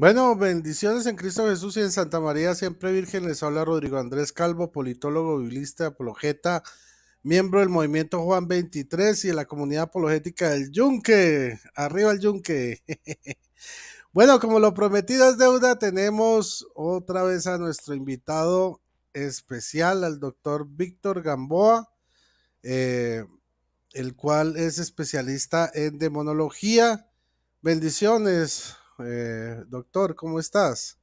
Bueno, bendiciones en Cristo Jesús y en Santa María, siempre Virgen. Les habla Rodrigo Andrés Calvo, politólogo, biblista, apologeta, miembro del movimiento Juan 23 y de la comunidad apologética del Yunque. Arriba el Yunque. Bueno, como lo prometido es deuda, tenemos otra vez a nuestro invitado especial, al doctor Víctor Gamboa, eh, el cual es especialista en demonología. Bendiciones, doctor, ¿cómo estás?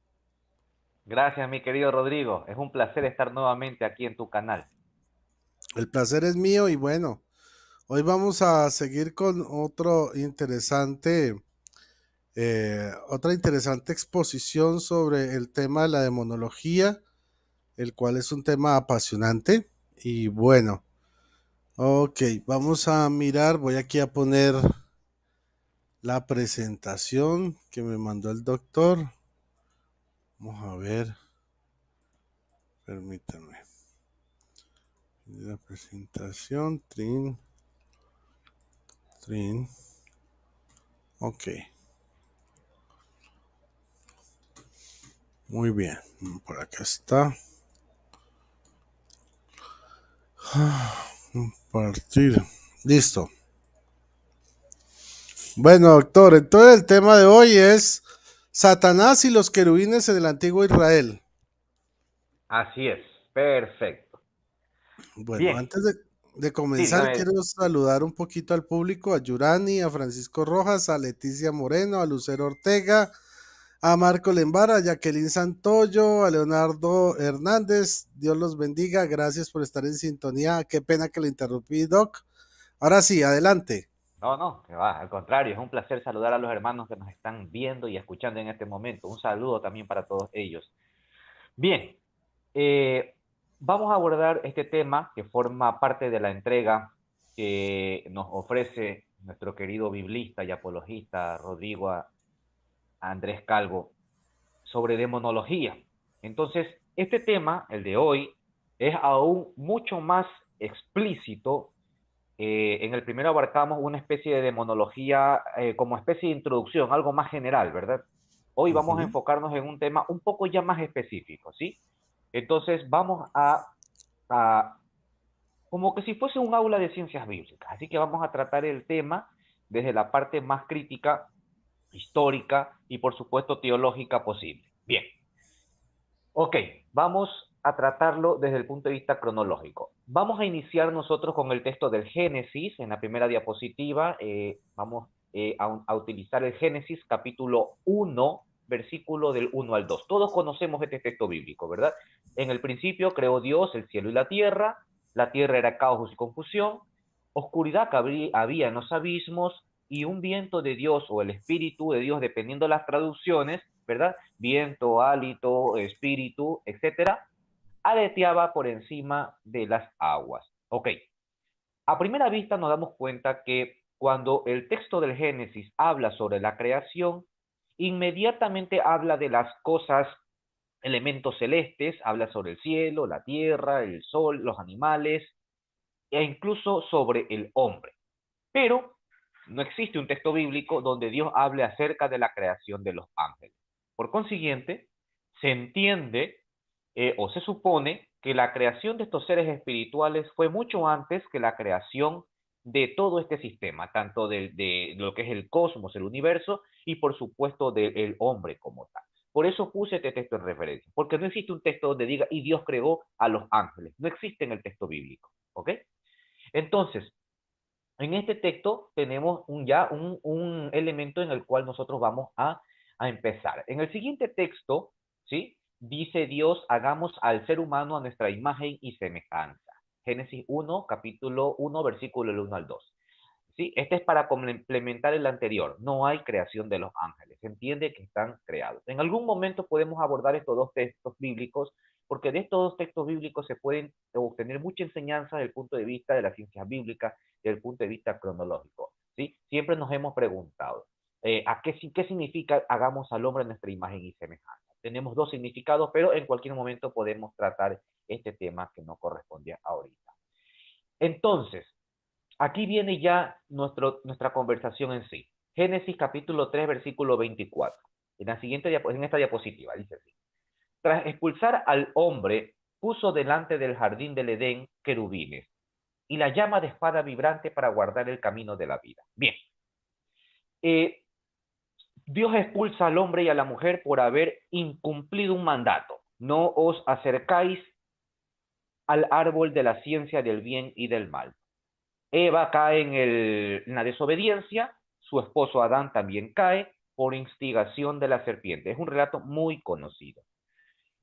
Gracias, mi querido Rodrigo. Es un placer estar nuevamente aquí en tu canal. El placer es mío y bueno, hoy vamos a seguir con otra interesante exposición sobre el tema de la demonología, el cual es un tema apasionante. Y bueno, ok, vamos a mirar, voy aquí a poner la presentación que me mandó el doctor. Vamos a ver, permítanme. La presentación, trin, ok, muy bien, por acá está. Partir. Listo. Bueno, doctor, entonces el tema de hoy es Satanás y los querubines en el antiguo Israel. Así es, perfecto. Bueno, Bien, de sí, comenzar, dígame. quiero saludar un poquito al público, a Yurani, a Francisco Rojas, a Leticia Moreno, a Lucero Ortega, a Marco Lembara, a Jacqueline Santoyo, a Leonardo Hernández. Dios los bendiga. Gracias por estar en sintonía. Qué pena que le interrumpí, Doc. Ahora sí, adelante. No, no, que va, al contrario, es un placer saludar a los hermanos que nos están viendo y escuchando en este momento. Un saludo también para todos ellos. Bien, eh, vamos a abordar este tema que forma parte de la entrega que nos ofrece nuestro querido biblista y apologista Rodrigo Andrés Calvo sobre demonología. Entonces, este tema, el de hoy, es aún mucho más explícito. En el primero abarcamos una especie de demonología como especie de introducción, algo más general, ¿verdad? Hoy vamos a Ujú. enfocarnos en un tema un poco ya más específico, ¿sí? Entonces vamos a como que si fuese un aula de ciencias bíblicas, así que vamos a tratar el tema desde la parte más crítica, histórica y por supuesto teológica posible. Bien, ok, vamos a tratarlo desde el punto de vista cronológico. Vamos a iniciar nosotros con el texto del Génesis en la primera diapositiva. Vamos a utilizar el Génesis capítulo 1, versículo del 1 al 2. Todos conocemos este texto bíblico, ¿verdad? En el principio creó Dios el cielo y la tierra era caos y confusión, oscuridad que había en los abismos y un viento de Dios o el Espíritu de Dios, dependiendo de las traducciones, ¿verdad? Viento, hálito, espíritu, etcétera, aleteaba por encima de las aguas. Ok, a primera vista nos damos cuenta que cuando el texto del Génesis habla sobre la creación, inmediatamente habla de las cosas, elementos celestes, habla sobre el cielo, la tierra, el sol, los animales e incluso sobre el hombre. Pero no existe un texto bíblico donde Dios hable acerca de la creación de los ángeles. Por consiguiente, se entiende o se supone que la creación de estos seres espirituales fue mucho antes que la creación de todo este sistema, tanto de lo que es el cosmos, el universo, y por supuesto del hombre como tal. Por eso puse este texto en referencia, porque no existe un texto donde diga, y Dios creó a los ángeles. No existe en el texto bíblico. ¿Ok? Entonces, en este texto tenemos un elemento en el cual nosotros vamos a empezar. En el siguiente texto, ¿sí? Dice Dios, hagamos al ser humano a nuestra imagen y semejanza. Génesis 1, capítulo 1, versículo del 1 al 2. ¿Sí? Este es para complementar el anterior. No hay creación de los ángeles. Se entiende que están creados. En algún momento podemos abordar estos dos textos bíblicos, porque de estos dos textos bíblicos se pueden obtener mucha enseñanza desde el punto de vista de las ciencias bíblicas, desde el punto de vista cronológico. ¿Sí? Siempre nos hemos preguntado, ¿qué significa hagamos al hombre nuestra imagen y semejanza? Tenemos dos significados, pero en cualquier momento podemos tratar este tema que no corresponde ahorita. Entonces, aquí viene ya nuestra conversación en sí. Génesis capítulo 3, versículo 24. En esta diapositiva, dice así. Tras expulsar al hombre, puso delante del jardín del Edén querubines y la llama de espada vibrante para guardar el camino de la vida. Bien, eh, Dios expulsa al hombre y a la mujer por haber incumplido un mandato. No os acercáis al árbol de la ciencia del bien y del mal. Eva cae en la desobediencia, su esposo Adán también cae por instigación de la serpiente. Es un relato muy conocido.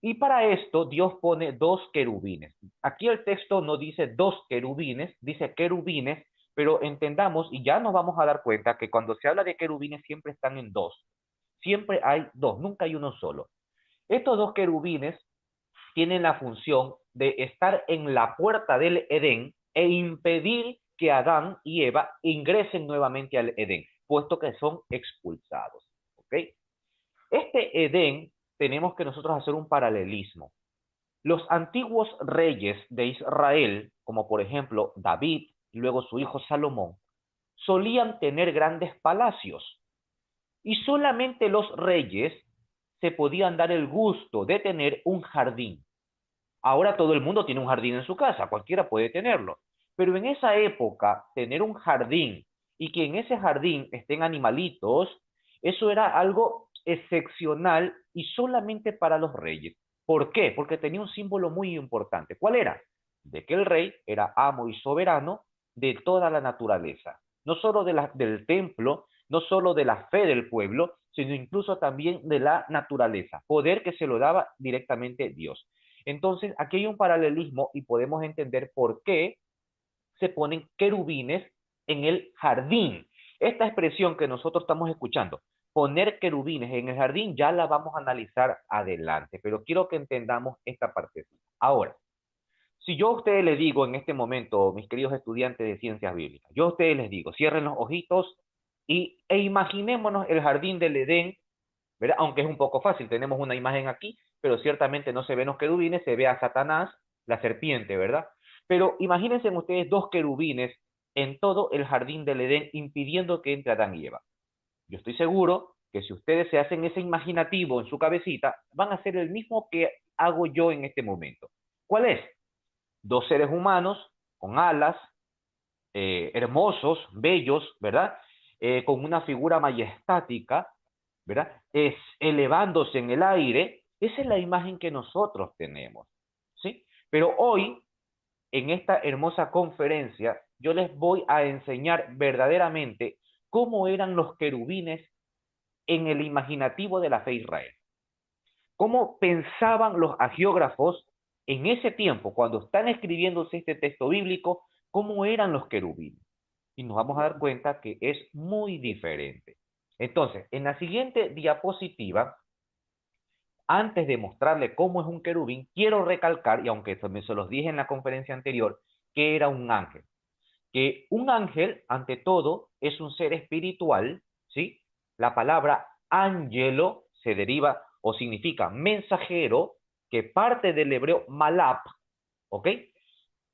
Y para esto Dios pone dos querubines. Aquí el texto no dice dos querubines, dice querubines, pero entendamos y ya nos vamos a dar cuenta que cuando se habla de querubines siempre están en dos. Siempre hay dos, nunca hay uno solo. Estos dos querubines tienen la función de estar en la puerta del Edén e impedir que Adán y Eva ingresen nuevamente al Edén, puesto que son expulsados. ¿Ok? Este Edén tenemos que nosotros hacer un paralelismo. Los antiguos reyes de Israel, como por ejemplo David y luego su hijo Salomón, solían tener grandes palacios y solamente los reyes se podían dar el gusto de tener un jardín. Ahora todo el mundo tiene un jardín en su casa, cualquiera puede tenerlo. Pero en esa época, tener un jardín y que en ese jardín estén animalitos, eso era algo excepcional y solamente para los reyes. ¿Por qué? Porque tenía un símbolo muy importante. ¿Cuál era? De que el rey era amo y soberano de toda la naturaleza. No solo del templo, no solo de la fe del pueblo, sino incluso también de la naturaleza. Poder que se lo daba directamente Dios. Entonces, aquí hay un paralelismo y podemos entender por qué se ponen querubines en el jardín. Esta expresión que nosotros estamos escuchando, poner querubines en el jardín, ya la vamos a analizar adelante, pero quiero que entendamos esta parte. Ahora, si yo a ustedes les digo en este momento, mis queridos estudiantes de ciencias bíblicas, yo a ustedes les digo, cierren los ojitos e imaginémonos el jardín del Edén, ¿verdad? Aunque es un poco fácil, tenemos una imagen aquí, pero ciertamente no se ven los querubines, se ve a Satanás, la serpiente, ¿verdad? Pero imagínense ustedes dos querubines en todo el jardín del Edén impidiendo que entre Adán y Eva. Yo estoy seguro que si ustedes se hacen ese imaginativo en su cabecita, van a hacer el mismo que hago yo en este momento. ¿Cuál es? Dos seres humanos con alas, hermosos, bellos, ¿verdad? Con una figura majestática, ¿verdad? Es elevándose en el aire. Esa es la imagen que nosotros tenemos, ¿sí? Pero hoy, en esta hermosa conferencia, yo les voy a enseñar verdaderamente cómo eran los querubines en el imaginativo de la fe Israel. Cómo pensaban los agiógrafos en ese tiempo, cuando están escribiéndose este texto bíblico, cómo eran los querubines. Y nos vamos a dar cuenta que es muy diferente. Entonces, en la siguiente diapositiva, antes de mostrarle cómo es un querubín, quiero recalcar, y aunque también se los dije en la conferencia anterior, que era un ángel. Que un ángel, ante todo, es un ser espiritual, ¿sí? La palabra ángelo se deriva o significa mensajero, que parte del hebreo malap, ¿ok?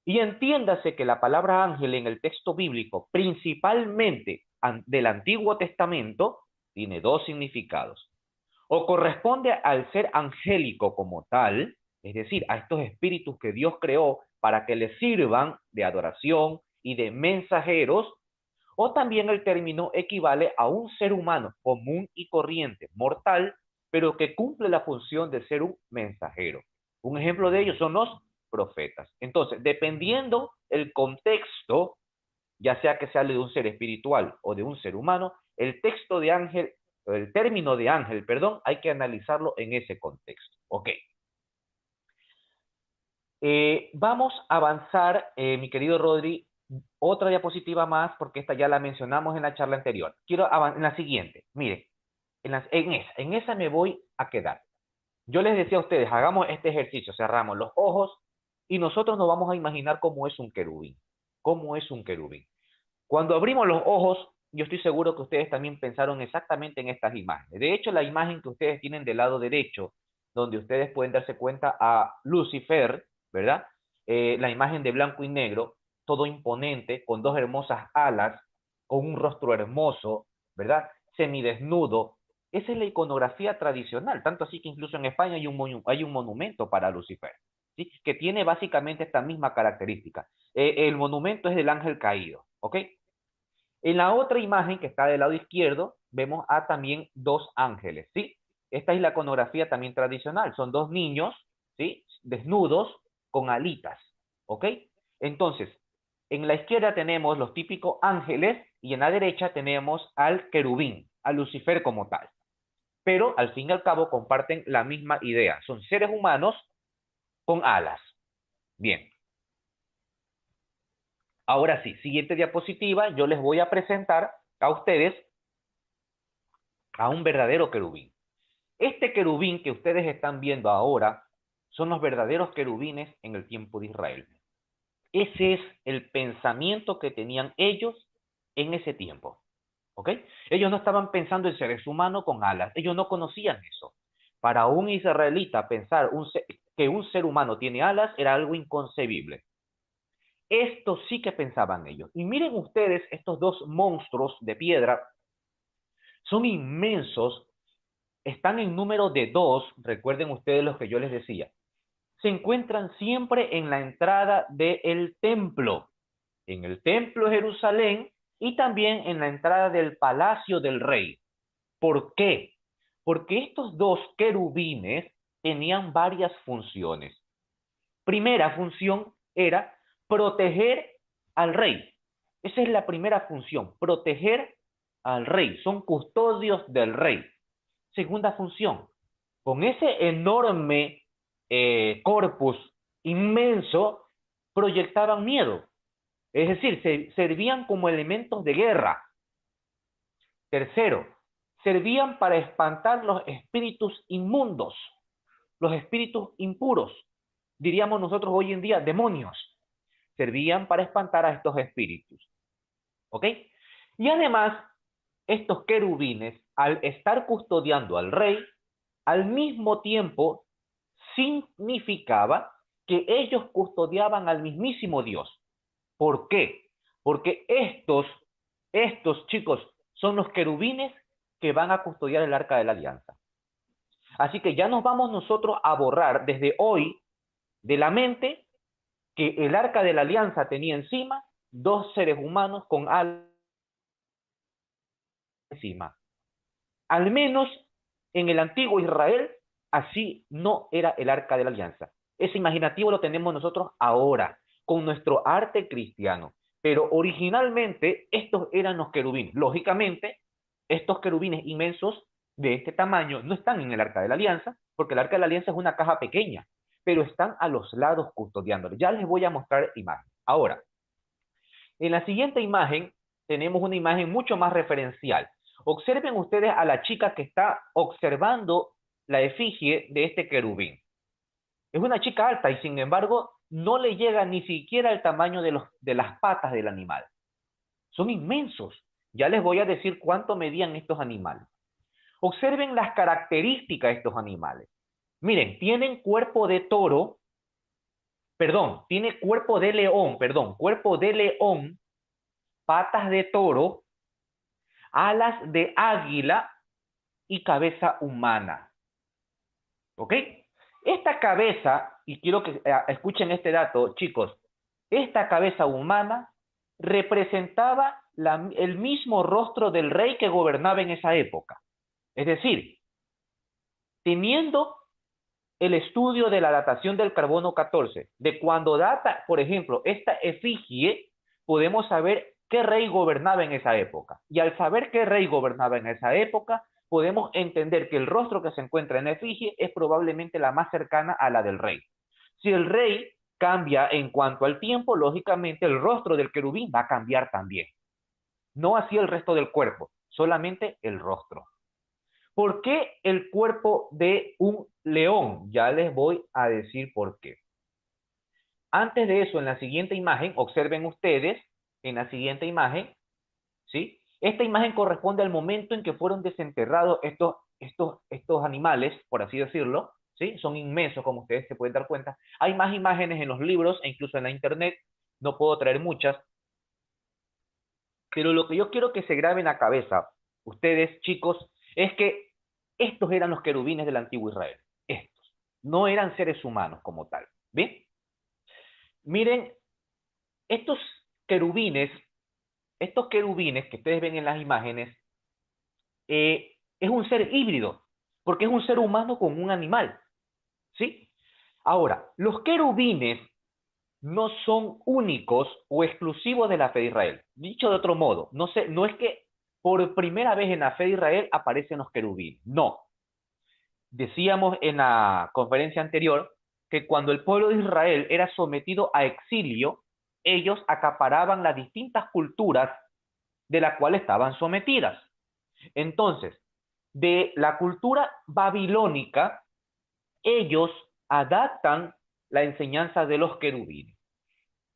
Y entiéndase que la palabra ángel en el texto bíblico, principalmente del Antiguo Testamento, tiene dos significados. O corresponde al ser angélico como tal, es decir, a estos espíritus que Dios creó para que le sirvan de adoración y de mensajeros, o también el término equivale a un ser humano común y corriente, mortal, pero que cumple la función de ser un mensajero. Un ejemplo de ello son los profetas. Entonces, dependiendo el contexto, ya sea que se hable de un ser espiritual o de un ser humano, el texto de ángel, el término de ángel, perdón, hay que analizarlo en ese contexto. Ok. Vamos a avanzar, mi querido Rodri, otra diapositiva más, porque esta ya la mencionamos en la charla anterior. Quiero avanzar en la siguiente. Mire, en esa me voy a quedar. Yo les decía a ustedes, hagamos este ejercicio, cerramos los ojos y nosotros nos vamos a imaginar cómo es un querubín. ¿Cómo es un querubín? Cuando abrimos los ojos, yo estoy seguro que ustedes también pensaron exactamente en estas imágenes. De hecho, la imagen que ustedes tienen del lado derecho, donde ustedes pueden darse cuenta a Lucifer, ¿verdad? La imagen de blanco y negro, todo imponente, con dos hermosas alas, con un rostro hermoso, ¿verdad? Semidesnudo, Esa es la iconografía tradicional, tanto así que incluso en España hay un monumento para Lucifer, ¿sí? Que tiene básicamente esta misma característica. El monumento es del ángel caído, ¿ok? En la otra imagen que está del lado izquierdo, vemos a también dos ángeles, ¿sí? Esta es la iconografía también tradicional, son dos niños, ¿sí? Desnudos con alitas, ¿ok? Entonces, en la izquierda tenemos los típicos ángeles y en la derecha tenemos al querubín, a Lucifer como tal. Pero al fin y al cabo comparten la misma idea, son seres humanos con alas. Bien, ahora sí, siguiente diapositiva, yo les voy a presentar a ustedes a un verdadero querubín. Este querubín que ustedes están viendo ahora son los verdaderos querubines en el tiempo de Israel. Ese es el pensamiento que tenían ellos en ese tiempo. ¿Ok? Ellos no estaban pensando en seres humanos con alas. Ellos no conocían eso. Para un israelita pensar que un ser humano tiene alas era algo inconcebible. Esto sí que pensaban ellos. Y miren ustedes, estos dos monstruos de piedra son inmensos, están en número de dos, recuerden ustedes lo que yo les decía. Se encuentran siempre en la entrada del templo, en el templo de Jerusalén y también en la entrada del palacio del rey. ¿Por qué? Porque estos dos querubines tenían varias funciones. Primera función era proteger al rey. Esa es la primera función, proteger al rey. Son custodios del rey. Segunda función, con ese enorme corpus inmenso, proyectaban miedo. Es decir, servían como elementos de guerra. Tercero, servían para espantar los espíritus inmundos, los espíritus impuros. Diríamos nosotros hoy en día, demonios. Servían para espantar a estos espíritus. ¿Ok? Y además, estos querubines, al estar custodiando al rey, al mismo tiempo significaba que ellos custodiaban al mismísimo Dios. ¿Por qué? Porque estos chicos son los querubines que van a custodiar el arca de la alianza. Así que ya nos vamos nosotros a borrar desde hoy de la mente que el arca de la alianza tenía encima dos seres humanos con alas encima. Al menos en el antiguo Israel, así no era el arca de la alianza. Ese imaginativo lo tenemos nosotros ahora, con nuestro arte cristiano. Pero originalmente estos eran los querubines. Lógicamente, estos querubines inmensos de este tamaño no están en el arca de la alianza, porque el arca de la alianza es una caja pequeña, pero están a los lados custodiándolo. Ya les voy a mostrar imagen. Ahora, en la siguiente imagen tenemos una imagen mucho más referencial. Observen ustedes a la chica que está observando la efigie de este querubín. Es una chica alta y sin embargo no le llega ni siquiera el tamaño de las patas del animal. Son inmensos. Ya les voy a decir cuánto medían estos animales. Observen las características de estos animales. Miren, tienen cuerpo de toro, perdón, tiene cuerpo de león, perdón, cuerpo de león, patas de toro, alas de águila y cabeza humana. ¿Ok? Esta cabeza, y quiero que escuchen este dato, chicos, esta cabeza humana representaba el mismo rostro del rey que gobernaba en esa época. Es decir, teniendo el estudio de la datación del carbono 14, de cuando data, por ejemplo, esta efigie, podemos saber qué rey gobernaba en esa época. Y al saber qué rey gobernaba en esa época, podemos entender que el rostro que se encuentra en la efigie es probablemente la más cercana a la del rey. Si el rey cambia en cuanto al tiempo, lógicamente el rostro del querubín va a cambiar también. No así el resto del cuerpo, solamente el rostro. ¿Por qué el cuerpo de un león? Ya les voy a decir por qué. Antes de eso, en la siguiente imagen, observen ustedes, en la siguiente imagen, ¿sí? Esta imagen corresponde al momento en que fueron desenterrados estos animales, por así decirlo, ¿sí? Son inmensos, como ustedes se pueden dar cuenta. Hay más imágenes en los libros e incluso en la internet, no puedo traer muchas, pero lo que yo quiero que se grabe en la cabeza, ustedes chicos, es que Estos eran los querubines del antiguo Israel. Estos. No eran seres humanos como tal. ¿Bien? Miren, estos querubines, estos querubines que ustedes ven en las imágenes, es un ser híbrido, porque es un ser humano con un animal. ¿Sí? Ahora, los querubines no son únicos o exclusivos de la fe de Israel. Dicho de otro modo, no es que por primera vez en la fe de Israel aparecen los querubines. No. Decíamos en la conferencia anterior que cuando el pueblo de Israel era sometido a exilio, ellos acaparaban las distintas culturas de las cuales estaban sometidas. Entonces, de la cultura babilónica, ellos adaptan la enseñanza de los querubines.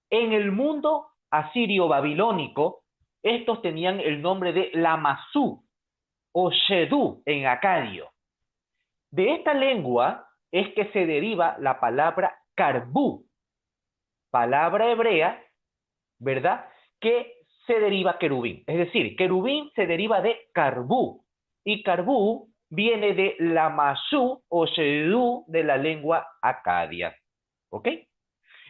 En el mundo asirio-babilónico, estos tenían el nombre de Lamasú o Shedú en acadio. De esta lengua es que se deriva la palabra carbú, palabra hebrea, ¿verdad? Que se deriva querubín. Es decir, querubín se deriva de carbú y carbú viene de Lamasú o Shedú de la lengua acadia. ¿Ok?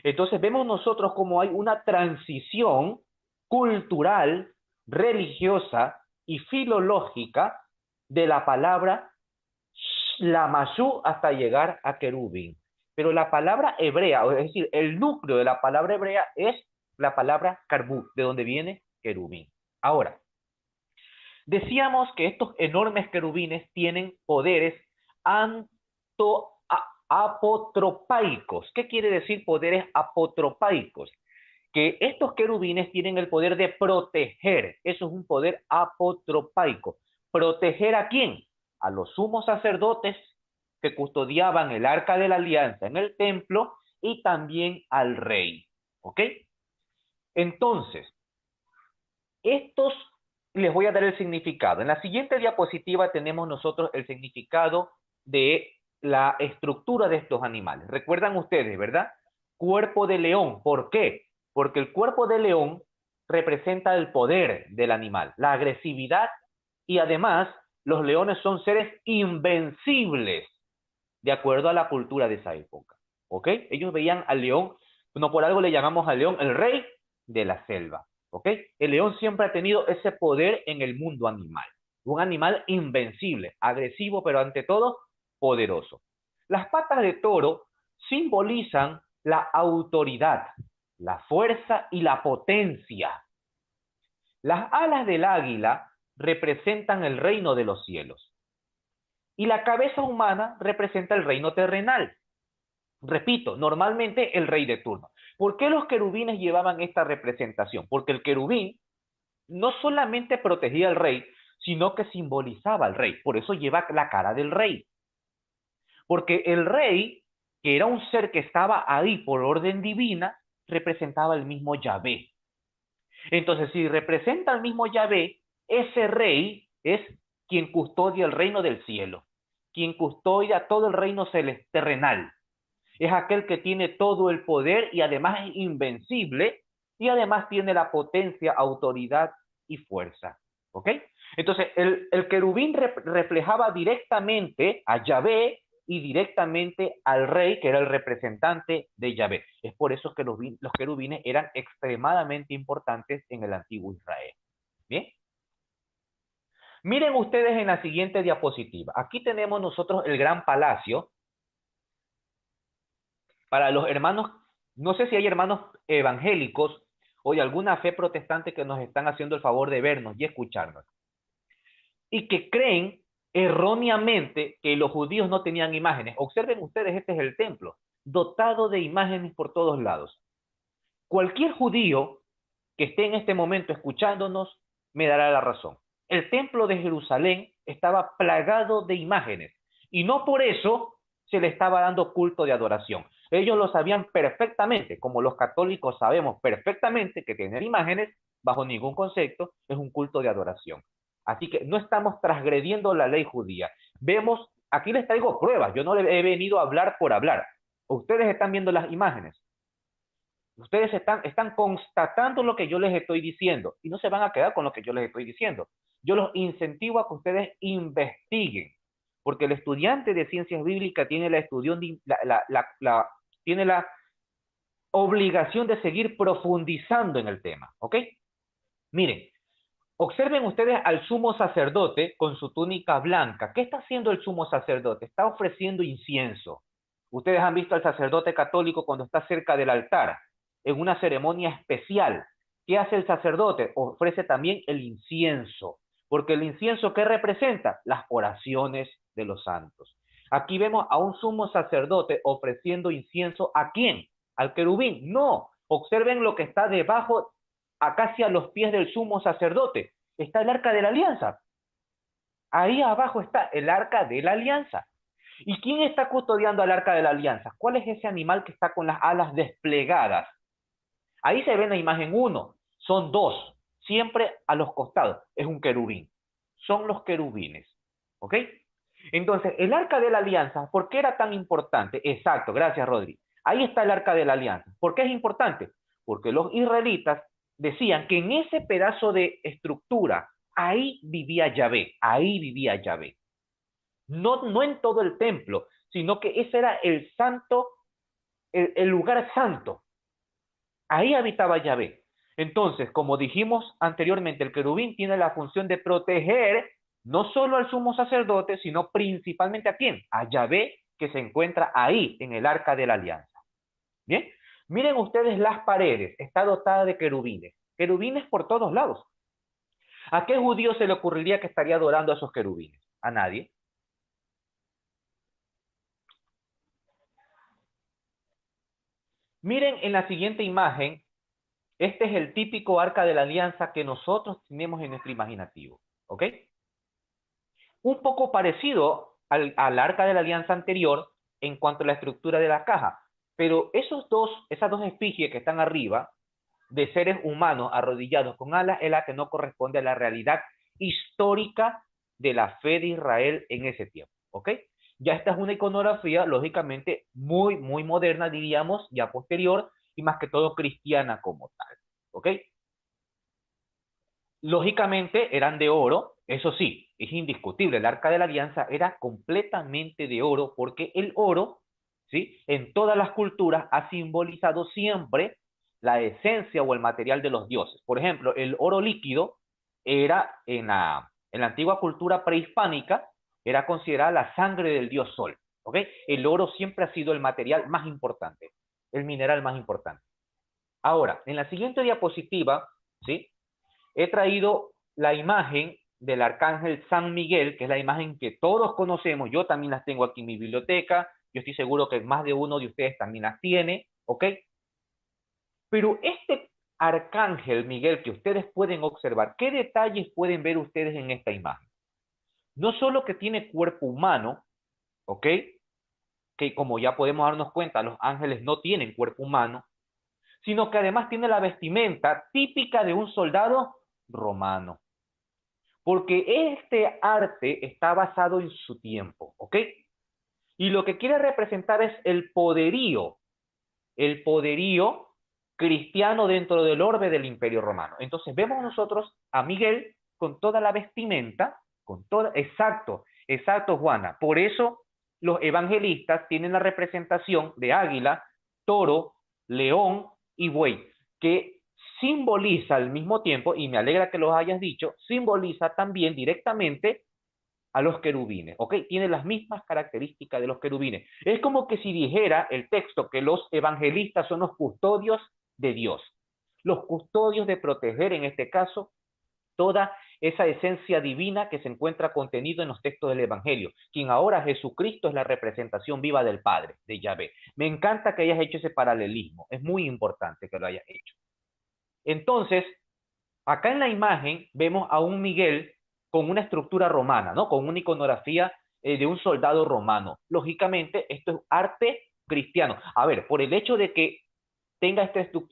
Entonces vemos nosotros como hay una transición cultural, religiosa y filológica de la palabra Lamasú hasta llegar a querubín. Pero la palabra hebrea, es decir, el núcleo de la palabra hebrea es la palabra carbú, de donde viene querubín. Ahora, decíamos que estos enormes querubines tienen poderes apotropaicos. ¿Qué quiere decir poderes apotropaicos? Que estos querubines tienen el poder de proteger. Eso es un poder apotropaico. ¿Proteger a quién? A los sumos sacerdotes que custodiaban el arca de la alianza en el templo y también al rey. ¿Ok? Entonces, estos les voy a dar el significado. En la siguiente diapositiva tenemos nosotros el significado de la estructura de estos animales. Recuerdan ustedes, ¿verdad? Cuerpo de león. ¿Por qué? Porque el cuerpo de león representa el poder del animal, la agresividad y además los leones son seres invencibles de acuerdo a la cultura de esa época. ¿Ok? Ellos veían al león, no por algo le llamamos al león el rey de la selva. ¿Ok? El león siempre ha tenido ese poder en el mundo animal. Un animal invencible, agresivo, pero ante todo poderoso. Las patas de toro simbolizan la autoridad, la fuerza y la potencia. Las alas del águila representan el reino de los cielos. Y la cabeza humana representa el reino terrenal. Repito, normalmente el rey de turno. ¿Por qué los querubines llevaban esta representación? Porque el querubín no solamente protegía al rey, sino que simbolizaba al rey. Por eso lleva la cara del rey. Porque el rey, que era un ser que estaba ahí por orden divina, representaba el mismo Yahvé. Entonces, si representa al mismo Yahvé, ese rey es quien custodia el reino del cielo, quien custodia todo el reino terrenal. Es aquel que tiene todo el poder y además es invencible y además tiene la potencia, autoridad y fuerza. ¿Ok? Entonces, el querubín reflejaba directamente a Yahvé y directamente al rey, que era el representante de Yahvé. Es por eso que los querubines eran extremadamente importantes en el antiguo Israel. ¿Bien? Miren ustedes en la siguiente diapositiva. Aquí tenemos nosotros el gran palacio. Para los hermanos, no sé si hay hermanos evangélicos o de alguna fe protestante que nos están haciendo el favor de vernos y escucharnos. Y que creen erróneamente que los judíos no tenían imágenes. Observen ustedes, este es el templo, dotado de imágenes por todos lados. Cualquier judío que esté en este momento escuchándonos me dará la razón. El templo de Jerusalén estaba plagado de imágenes y no por eso se le estaba dando culto de adoración. Ellos lo sabían perfectamente, como los católicos sabemos perfectamente que tener imágenes bajo ningún concepto es un culto de adoración. Así que no estamos transgrediendo la ley judía. Vemos, aquí les traigo pruebas, yo no he venido a hablar por hablar. Ustedes están viendo las imágenes. Ustedes están constatando lo que yo les estoy diciendo y no se van a quedar con lo que yo les estoy diciendo. Yo los incentivo a que ustedes investiguen. porque el estudiante de ciencias bíblicas tiene tiene la obligación de seguir profundizando en el tema, ¿ok? Miren, observen ustedes al sumo sacerdote con su túnica blanca. ¿Qué está haciendo el sumo sacerdote? Está ofreciendo incienso. Ustedes han visto al sacerdote católico cuando está cerca del altar, en una ceremonia especial. ¿Qué hace el sacerdote? Ofrece también el incienso, porque el incienso, ¿qué representa? Las oraciones de los santos. Aquí vemos a un sumo sacerdote ofreciendo incienso. ¿A quién? ¿Al querubín? No. Observen lo que está debajo, casi a los pies del sumo sacerdote. Está el arca de la alianza. Ahí abajo está el arca de la alianza. ¿Y quién está custodiando al arca de la alianza? ¿Cuál es ese animal que está con las alas desplegadas? Ahí se ve en la imagen 1. Son 2, siempre a los costados. Es un querubín. Son los querubines. ¿Ok? Entonces, el arca de la alianza, ¿por qué era tan importante? Exacto, gracias, Rodri. Ahí está el arca de la alianza. ¿Por qué es importante? Porque los israelitas decían que en ese pedazo de estructura, ahí vivía Yahvé, ahí vivía Yahvé. No en todo el templo, sino que ese era el santo, el lugar santo. Ahí habitaba Yahvé. Entonces, como dijimos anteriormente, el querubín tiene la función de proteger no solo al sumo sacerdote, sino principalmente ¿a quién? A Yahvé, que se encuentra ahí, en el arca de la alianza. Bien, miren ustedes las paredes, está dotada de querubines. Querubines por todos lados. ¿A qué judío se le ocurriría que estaría adorando a esos querubines? A nadie. Miren en la siguiente imagen, este es el típico arca de la alianza que nosotros tenemos en nuestro imaginativo, ¿ok? Un poco parecido al arca de la alianza anterior en cuanto a la estructura de la caja, pero esas dos efigies que están arriba, de seres humanos arrodillados con alas, es la que no corresponde a la realidad histórica de la fe de Israel en ese tiempo, ¿ok? Ya esta es una iconografía, lógicamente, muy, muy moderna, diríamos, ya posterior, y más que todo cristiana como tal, ¿ok? Lógicamente eran de oro, eso sí, es indiscutible, el Arca de la Alianza era completamente de oro porque el oro, ¿sí? En todas las culturas ha simbolizado siempre la esencia o el material de los dioses. Por ejemplo, el oro líquido era en la antigua cultura prehispánica, era considerada la sangre del dios Sol, ¿ok? El oro siempre ha sido el material más importante, el mineral más importante. Ahora, en la siguiente diapositiva, ¿sí? He traído la imagen del arcángel San Miguel, que es la imagen que todos conocemos. Yo también las tengo aquí en mi biblioteca. Yo estoy seguro que más de uno de ustedes también las tiene, ¿ok? Pero este arcángel Miguel que ustedes pueden observar, ¿qué detalles pueden ver ustedes en esta imagen? No solo que tiene cuerpo humano, ¿ok? Que como ya podemos darnos cuenta, los ángeles no tienen cuerpo humano, sino que además tiene la vestimenta típica de un soldado romano. Porque este arte está basado en su tiempo, ¿ok? Y lo que quiere representar es el poderío cristiano dentro del orbe del Imperio Romano. Entonces vemos nosotros a Miguel con toda la vestimenta, con toda, exacto, exacto, Juana. Por eso los evangelistas tienen la representación de águila, toro, león y buey, que simboliza al mismo tiempo, y me alegra que lo hayas dicho, simboliza también directamente a los querubines, ¿ok? Tiene las mismas características de los querubines. Es como que si dijera el texto que los evangelistas son los custodios de Dios, los custodios de proteger, en este caso, toda esa esencia divina que se encuentra contenido en los textos del Evangelio, quien ahora Jesucristo es la representación viva del Padre, de Yahvé. Me encanta que hayas hecho ese paralelismo, es muy importante que lo hayas hecho. Entonces, acá en la imagen vemos a un Miguel con una estructura romana, ¿no? Con una iconografía de un soldado romano. Lógicamente, esto es arte cristiano. A ver, por el hecho de que tenga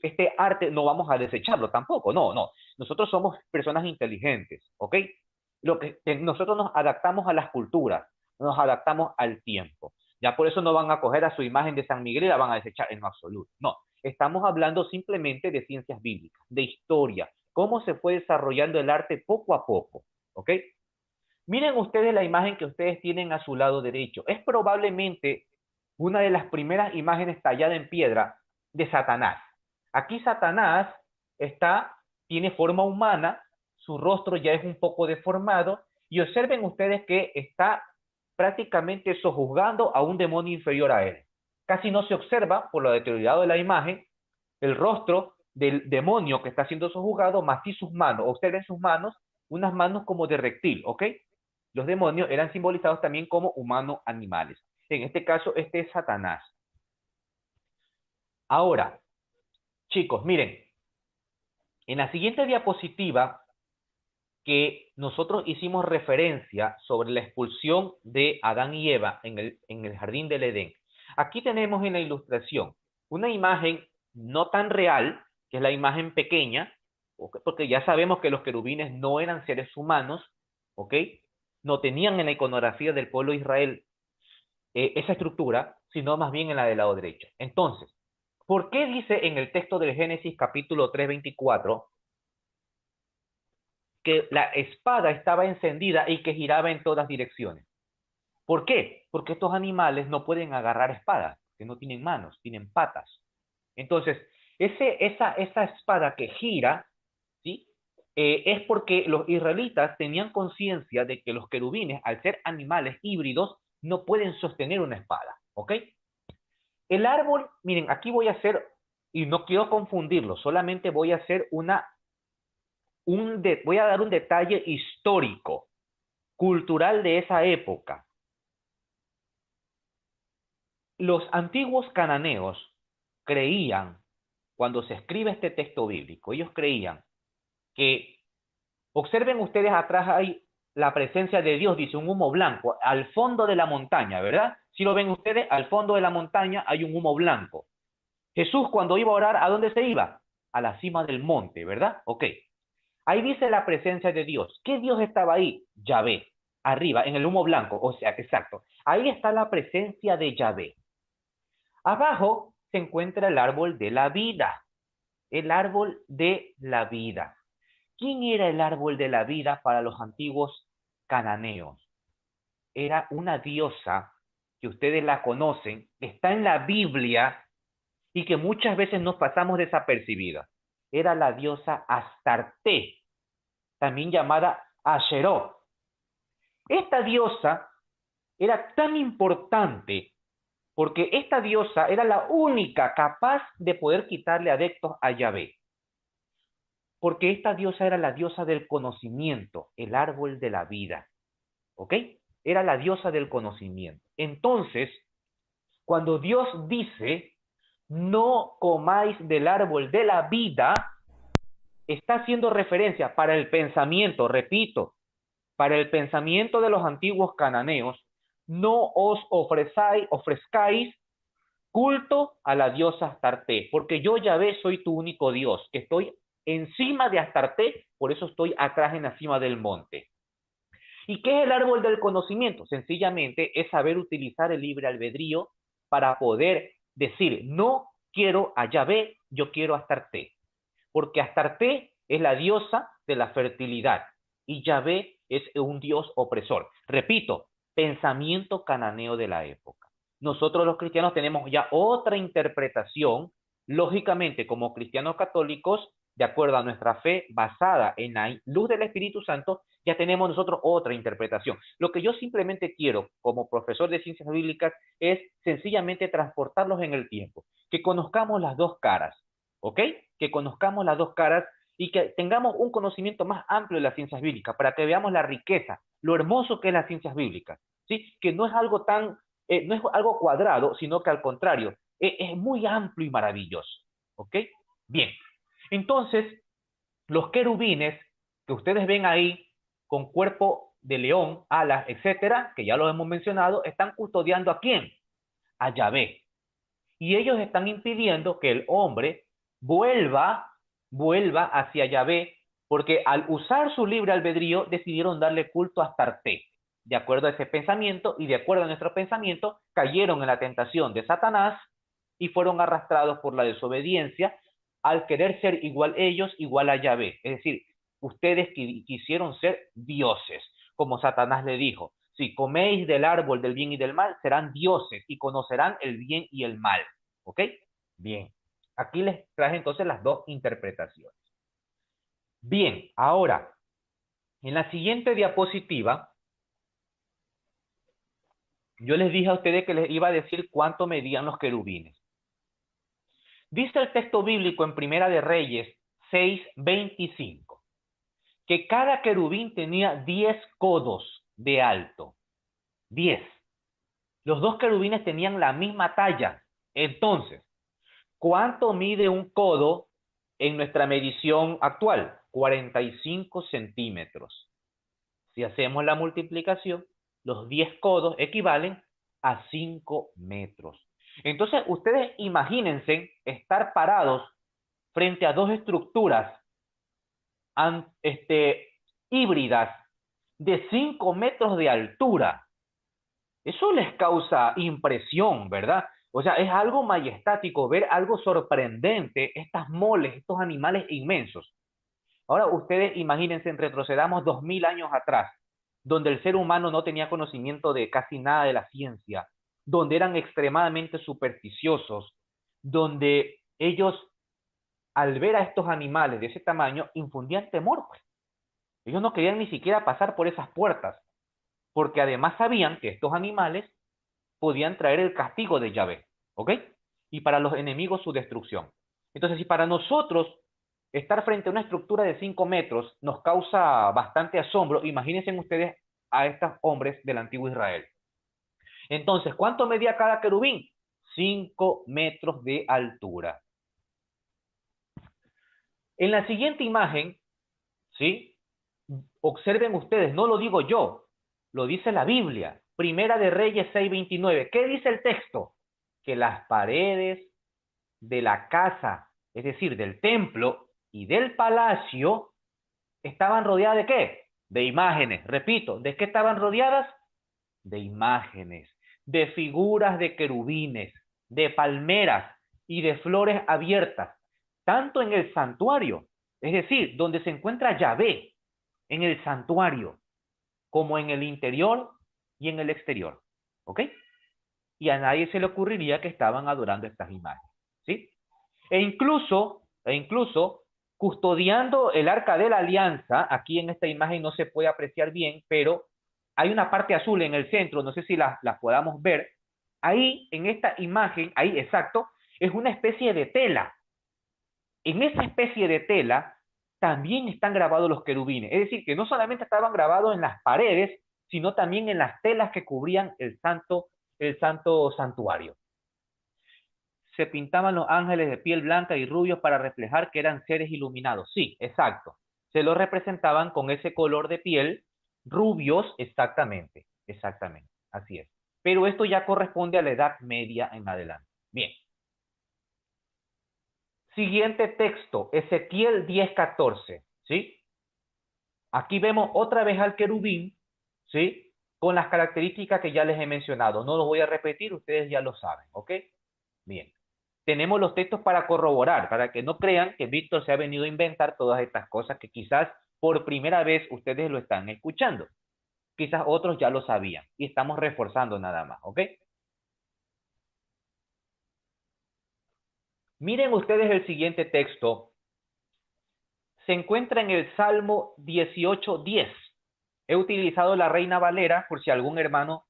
este arte, no vamos a desecharlo tampoco, no, no. Nosotros somos personas inteligentes, ¿ok? Nosotros nos adaptamos a las culturas, nos adaptamos al tiempo. Ya por eso no van a coger a su imagen de San Miguel y la van a desechar en lo absoluto. No, estamos hablando simplemente de ciencias bíblicas, de historia, cómo se fue desarrollando el arte poco a poco, ¿ok? Miren ustedes la imagen que ustedes tienen a su lado derecho. Es probablemente una de las primeras imágenes tallada en piedra de Satanás. Aquí Satanás tiene forma humana, su rostro ya es un poco deformado, y observen ustedes que está prácticamente sojuzgando a un demonio inferior a él. Casi no se observa, por lo deteriorado de la imagen, el rostro del demonio que está siendo sojuzgado, más sí sus manos. Observen sus manos, unas manos como de reptil, ¿ok? Los demonios eran simbolizados también como humanos animales. En este caso, este es Satanás. Ahora, chicos, miren, en la siguiente diapositiva que nosotros hicimos referencia sobre la expulsión de Adán y Eva en el jardín del Edén. Aquí tenemos en la ilustración una imagen no tan real, que es la imagen pequeña, porque ya sabemos que los querubines no eran seres humanos, ¿ok? No tenían en la iconografía del pueblo de Israel esa estructura, sino más bien en la del lado derecho. Entonces, ¿por qué dice en el texto del Génesis capítulo 3:24 que la espada estaba encendida y que giraba en todas direcciones? ¿Por qué? Porque estos animales no pueden agarrar espadas, que no tienen manos, tienen patas. Entonces, esa espada que gira, ¿sí? Es porque los israelitas tenían conciencia de que los querubines, al ser animales híbridos, no pueden sostener una espada, ¿ok? El árbol, miren, aquí voy a hacer, y no quiero confundirlo, solamente voy a hacer voy a dar un detalle histórico, cultural de esa época. Los antiguos cananeos creían, cuando se escribe este texto bíblico, ellos creían que, observen ustedes atrás hay la presencia de Dios, dice un humo blanco, al fondo de la montaña, ¿verdad? Si lo ven ustedes, al fondo de la montaña hay un humo blanco. Jesús cuando iba a orar, ¿a dónde se iba? A la cima del monte, ¿verdad? Ok. Ahí dice la presencia de Dios. ¿Qué Dios estaba ahí? Yahvé. Arriba, en el humo blanco, o sea, exacto. Ahí está la presencia de Yahvé. Abajo se encuentra el árbol de la vida. El árbol de la vida. ¿Quién era el árbol de la vida para los antiguos cananeos? Era una diosa que ustedes la conocen, está en la Biblia y que muchas veces nos pasamos desapercibida. Era la diosa Astarte, también llamada Asheró. Esta diosa era tan importante porque esta diosa era la única capaz de poder quitarle adeptos a Yahvé. Porque esta diosa era la diosa del conocimiento, el árbol de la vida. ¿Ok? Era la diosa del conocimiento. Entonces, cuando Dios dice, no comáis del árbol de la vida, está haciendo referencia para el pensamiento, repito, para el pensamiento de los antiguos cananeos, no os ofrezcáis culto a la diosa Astarte, porque yo Yahvé soy tu único Dios, estoy encima de Astarte, por eso estoy atrás en la cima del monte. ¿Y qué es el árbol del conocimiento? Sencillamente es saber utilizar el libre albedrío para poder decir, no quiero a Yahvé, yo quiero a Astarte, porque Astarte es la diosa de la fertilidad y Yahvé es un dios opresor. Repito, pensamiento cananeo de la época. Nosotros los cristianos tenemos ya otra interpretación, lógicamente como cristianos católicos, de acuerdo a nuestra fe basada en la luz del Espíritu Santo, ya tenemos nosotros otra interpretación. Lo que yo simplemente quiero como profesor de ciencias bíblicas es sencillamente transportarlos en el tiempo, que conozcamos las dos caras, ¿ok? Que conozcamos las dos caras y que tengamos un conocimiento más amplio de las ciencias bíblicas para que veamos la riqueza, lo hermoso que es las ciencias bíblicas, ¿sí? Que no es algo no es algo cuadrado, sino que al contrario, es muy amplio y maravilloso, ¿ok? Bien, entonces, los querubines que ustedes ven ahí, con cuerpo de león, alas, etcétera, que ya lo hemos mencionado, están custodiando ¿a quién? A Yahvé. Y ellos están impidiendo que el hombre vuelva hacia Yahvé, porque al usar su libre albedrío decidieron darle culto a Astarte. De acuerdo a ese pensamiento y de acuerdo a nuestro pensamiento, cayeron en la tentación de Satanás y fueron arrastrados por la desobediencia al querer ser igual ellos, igual a Yahvé. Es decir, ustedes quisieron ser dioses. como Satanás le dijo, si coméis del árbol del bien y del mal, serán dioses y conocerán el bien y el mal. ¿Ok? Bien. Aquí les traje entonces las dos interpretaciones. Bien, ahora, en la siguiente diapositiva, yo les dije a ustedes que les iba a decir cuánto medían los querubines. Dice el texto bíblico en Primera de Reyes 6:25, que cada querubín tenía 10 codos de alto. 10. Los dos querubines tenían la misma talla. Entonces, ¿cuánto mide un codo en nuestra medición actual? 45 centímetros. Si hacemos la multiplicación, los 10 codos equivalen a 5 metros. Entonces, ustedes imagínense estar parados frente a dos estructuras híbridas de 5 metros de altura. Eso les causa impresión, ¿verdad? O sea, es algo majestático ver algo sorprendente, estas moles, estos animales inmensos. Ahora ustedes imagínense, retrocedamos 2000 años atrás, donde el ser humano no tenía conocimiento de casi nada de la ciencia, donde eran extremadamente supersticiosos, donde ellos, al ver a estos animales de ese tamaño, infundían temor, pues. Ellos no querían ni siquiera pasar por esas puertas, porque además sabían que estos animales podían traer el castigo de Yahvé, ¿ok? Y para los enemigos su destrucción. Entonces, si para nosotros estar frente a una estructura de 5 metros nos causa bastante asombro, imagínense ustedes a estos hombres del antiguo Israel. Entonces, ¿cuánto medía cada querubín? 5 metros de altura. En la siguiente imagen, ¿sí? Observen ustedes, no lo digo yo, lo dice la Biblia. Primera de Reyes 6:29. ¿Qué dice el texto? Que las paredes de la casa, es decir, del templo y del palacio, estaban rodeadas ¿de qué? De imágenes. Repito, ¿de qué estaban rodeadas? De imágenes, de figuras de querubines, de palmeras y de flores abiertas, tanto en el santuario, es decir, donde se encuentra Yahvé, en el santuario, como en el interior y en el exterior. ¿Ok? Y a nadie se le ocurriría que estaban adorando estas imágenes. ¿Sí? E incluso, custodiando el arca de la alianza, aquí en esta imagen no se puede apreciar bien, pero hay una parte azul en el centro, no sé si las podamos ver. Ahí, en esta imagen, ahí exacto, es una especie de tela. En esa especie de tela también están grabados los querubines. Es decir, que no solamente estaban grabados en las paredes, sino también en las telas que cubrían el santo santuario. Se pintaban los ángeles de piel blanca y rubios para reflejar que eran seres iluminados. Sí, exacto. Se los representaban con ese color de piel, rubios, exactamente, así es. Pero esto ya corresponde a la Edad Media en adelante. Bien. Siguiente texto, Ezequiel 10:14, ¿sí? Aquí vemos otra vez al querubín, ¿sí? Con las características que ya les he mencionado. No los voy a repetir, ustedes ya lo saben, ¿ok? Bien. Tenemos los textos para corroborar, para que no crean que Víctor se ha venido a inventar todas estas cosas que quizás por primera vez ustedes lo están escuchando. Quizás otros ya lo sabían y estamos reforzando nada más, ¿ok? Miren ustedes el siguiente texto. Se encuentra en el Salmo 18:10. He utilizado la Reina Valera por si algún hermano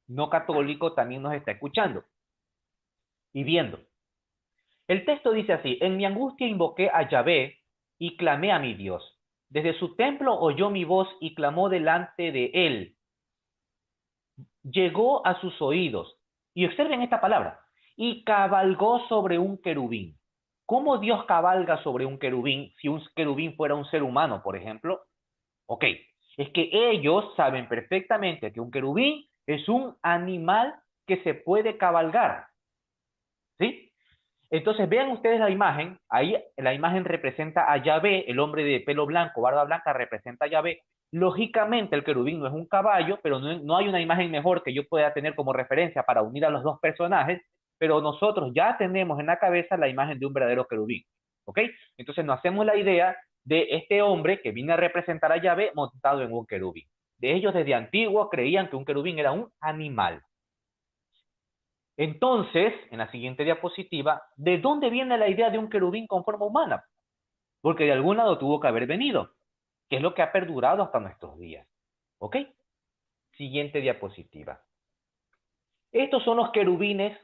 no católico también nos está escuchando y viendo. El texto dice así: en mi angustia invoqué a Yahvé y clamé a mi Dios. Desde su templo oyó mi voz y clamó delante de él. Llegó a sus oídos. Y observen esta palabra. Y cabalgó sobre un querubín. ¿Cómo Dios cabalga sobre un querubín si un querubín fuera un ser humano, por ejemplo? Ok, es que ellos saben perfectamente que un querubín es un animal que se puede cabalgar. ¿Sí? Entonces vean ustedes la imagen, ahí la imagen representa a Yahvé, el hombre de pelo blanco, barba blanca representa a Yahvé. Lógicamente el querubín no es un caballo, pero no hay una imagen mejor que yo pueda tener como referencia para unir a los dos personajes, pero nosotros ya tenemos en la cabeza la imagen de un verdadero querubín. ¿Ok? Entonces nos hacemos la idea de este hombre que viene a representar a Yahvé montado en un querubín. de ellos desde antiguo creían que un querubín era un animal. Entonces, en la siguiente diapositiva, ¿de dónde viene la idea de un querubín con forma humana? Porque de algún lado tuvo que haber venido, que es lo que ha perdurado hasta nuestros días. ¿Ok? Siguiente diapositiva. Estos son los querubines,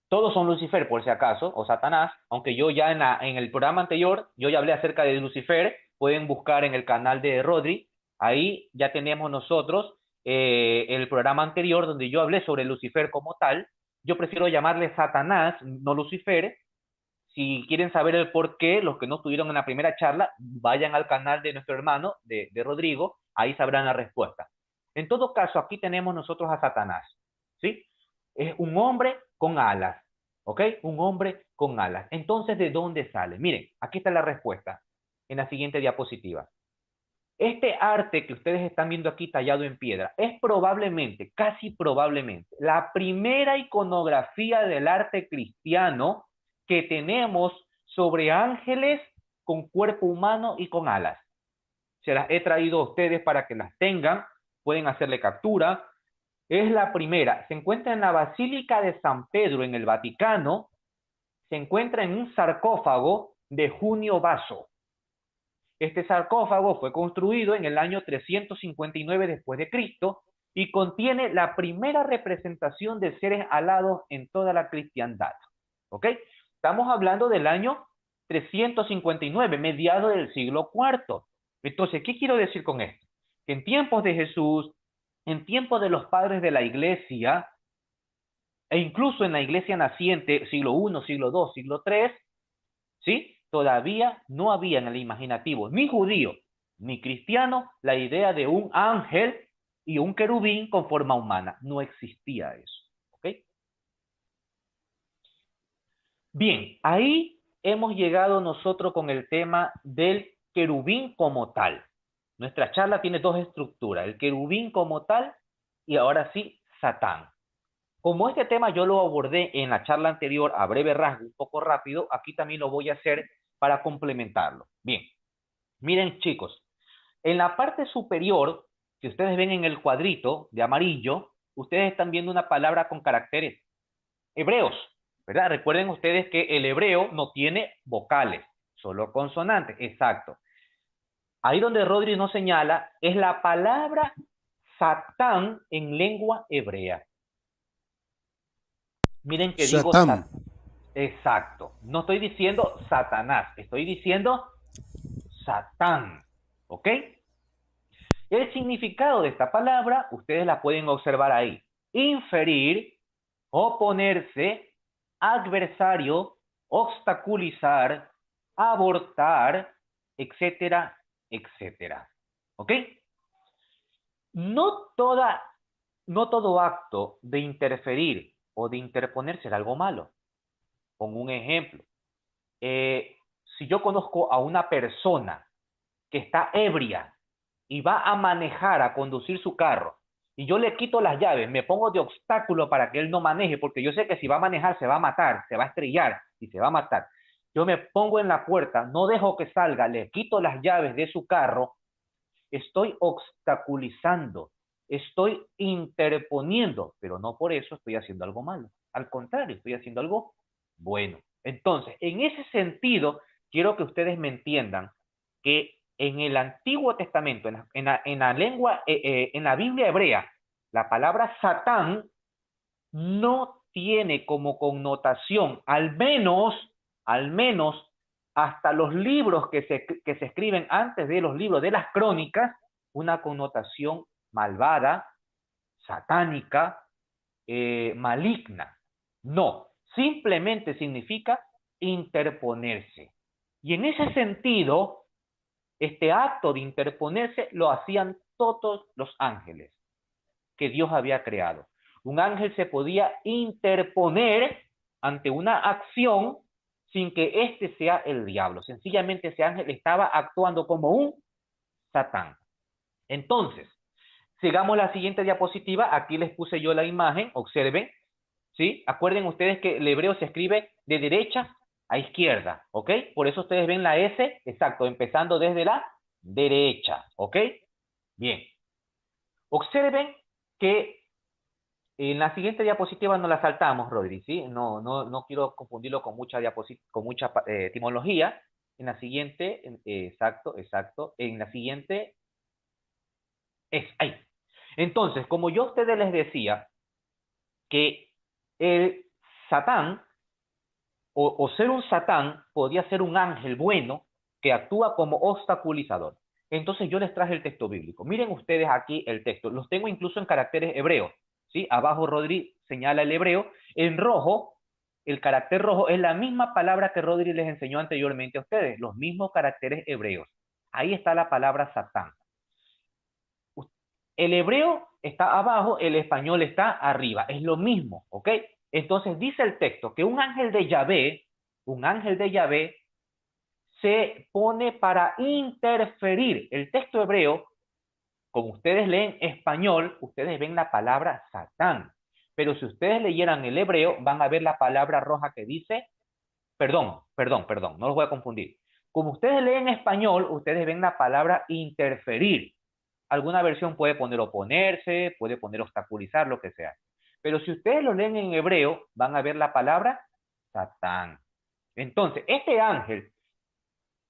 todos son Lucifer por si acaso, o Satanás, aunque yo ya en el programa anterior, yo ya hablé acerca de Lucifer, pueden buscar en el canal de Rodri, ahí ya tenemos nosotros el programa anterior donde yo hablé sobre Lucifer como tal. Yo prefiero llamarle Satanás, no Lucifer. Si quieren saber el por qué, los que no estuvieron en la primera charla, vayan al canal de nuestro hermano, de Rodrigo, ahí sabrán la respuesta. En todo caso, aquí tenemos nosotros a Satanás, ¿sí? Es un hombre con alas, ¿ok? Un hombre con alas. Entonces, ¿de dónde sale? Miren, aquí está la respuesta, en la siguiente diapositiva. Este arte que ustedes están viendo aquí tallado en piedra es probablemente, casi probablemente, la primera iconografía del arte cristiano que tenemos sobre ángeles con cuerpo humano y con alas. Se las he traído a ustedes para que las tengan, pueden hacerle captura. Es la primera, se encuentra en la Basílica de San Pedro en el Vaticano, se encuentra en un sarcófago de Junio Basso. Este sarcófago fue construido en el año 359 después de Cristo y contiene la primera representación de seres alados en toda la cristiandad. ¿Ok? Estamos hablando del año 359, mediados del siglo IV. Entonces, ¿qué quiero decir con esto? Que en tiempos de Jesús, en tiempos de los padres de la iglesia, e incluso en la iglesia naciente, siglo I, siglo II, siglo III, ¿sí? Todavía no había en el imaginativo, ni judío, ni cristiano, la idea de un ángel y un querubín con forma humana. No existía eso. ¿Ok? Bien, ahí hemos llegado nosotros con el tema del querubín como tal. Nuestra charla tiene dos estructuras, el querubín como tal y ahora sí, Satán. Como este tema yo lo abordé en la charla anterior a breve rasgo, un poco rápido, aquí también lo voy a hacer para complementarlo. Bien, miren chicos, en la parte superior, si ustedes ven en el cuadrito de amarillo, ustedes están viendo una palabra con caracteres hebreos, ¿verdad? Recuerden ustedes que el hebreo no tiene vocales, solo consonantes, exacto. Ahí donde Rodri nos señala es la palabra Satán en lengua hebrea. Miren que digo Shatam. exacto. No estoy diciendo Satanás, estoy diciendo Satán. ¿Ok? El significado de esta palabra, ustedes la pueden observar ahí. Inferir, oponerse, adversario, obstaculizar, abortar, etcétera, etcétera. ¿Ok? No, no todo acto de interferir o de interponer será algo malo. Pongo un ejemplo. Si yo conozco a una persona que está ebria y va a manejar, a conducir su carro, y yo le quito las llaves, me pongo de obstáculo para que él no maneje, porque yo sé que si va a manejar se va a matar, se va a estrellar y se va a matar. Yo me pongo en la puerta, no dejo que salga, le quito las llaves de su carro, estoy obstaculizando, estoy interponiendo, pero no por eso estoy haciendo algo malo. Al contrario, estoy haciendo algo bueno. Entonces, en ese sentido, quiero que ustedes me entiendan que en el Antiguo Testamento, en la lengua, en la Biblia hebrea, la palabra Satán no tiene como connotación, al menos hasta los libros que se escriben antes de los libros de las crónicas, una connotación malvada, satánica, maligna. No, simplemente significa interponerse. Y en ese sentido, este acto de interponerse lo hacían todos los ángeles que Dios había creado. Un ángel se podía interponer ante una acción sin que éste sea el diablo. Sencillamente ese ángel estaba actuando como un Satán. Entonces, sigamos la siguiente diapositiva. Aquí les puse yo la imagen, observen. ¿Sí? Acuerden ustedes que el hebreo se escribe de derecha a izquierda, ¿ok? Por eso ustedes ven la S, exacto, empezando desde la derecha, ¿ok? Bien. Observen que en la siguiente diapositiva no la saltamos, Rodri, ¿sí? No quiero confundirlo con mucha etimología. En la siguiente, exacto. En la siguiente es ahí. Entonces, como yo a ustedes les decía que el Satán o ser un Satán podía ser un ángel bueno que actúa como obstaculizador. Entonces yo les traje el texto bíblico. Miren ustedes aquí el texto. Los tengo incluso en caracteres hebreos. ¿Sí? Abajo Rodri señala el hebreo. En rojo, el carácter rojo es la misma palabra que Rodri les enseñó anteriormente a ustedes. Los mismos caracteres hebreos. Ahí está la palabra Satán. El hebreo está abajo, el español está arriba. Es lo mismo, ¿ok? Entonces dice el texto que un ángel de Yahvé se pone para interferir. El texto hebreo, como ustedes leen español, ustedes ven la palabra Satán. Pero si ustedes leyeran el hebreo, van a ver la palabra roja que dice, perdón, no los voy a confundir. Como ustedes leen español, ustedes ven la palabra interferir. Alguna versión puede poner oponerse, puede poner obstaculizar, lo que sea. Pero si ustedes lo leen en hebreo, van a ver la palabra Satán. Entonces, este ángel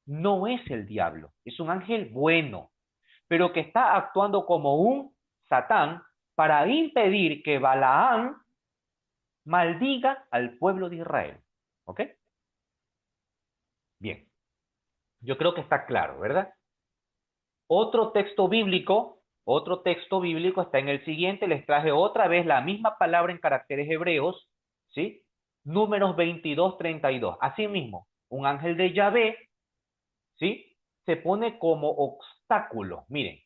no es el diablo, es un ángel bueno, pero que está actuando como un Satán para impedir que Balaán maldiga al pueblo de Israel. ¿Ok? Bien, yo creo que está claro, ¿verdad? Otro texto bíblico está en el siguiente, les traje otra vez la misma palabra en caracteres hebreos, ¿sí? Números 22:32. Asimismo, un ángel de Yahvé, ¿sí? Se pone como obstáculo. Miren,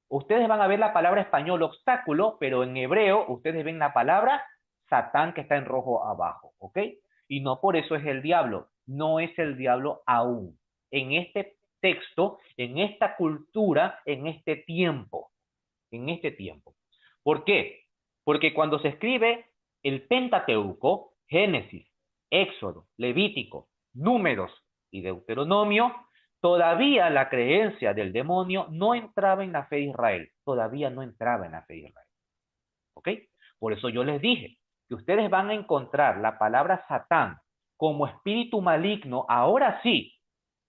ustedes van a ver la palabra español obstáculo, pero en hebreo ustedes ven la palabra Satán que está en rojo abajo, ¿ok? Y no por eso es el diablo, no es el diablo aún. En este texto, en esta cultura, en este tiempo. ¿Por qué? Porque cuando se escribe el Pentateuco, Génesis, Éxodo, Levítico, Números y Deuteronomio, todavía la creencia del demonio no entraba en la fe de Israel. Todavía no entraba en la fe de Israel. ¿Ok? Por eso yo les dije que ustedes van a encontrar la palabra Satán como espíritu maligno, ahora sí,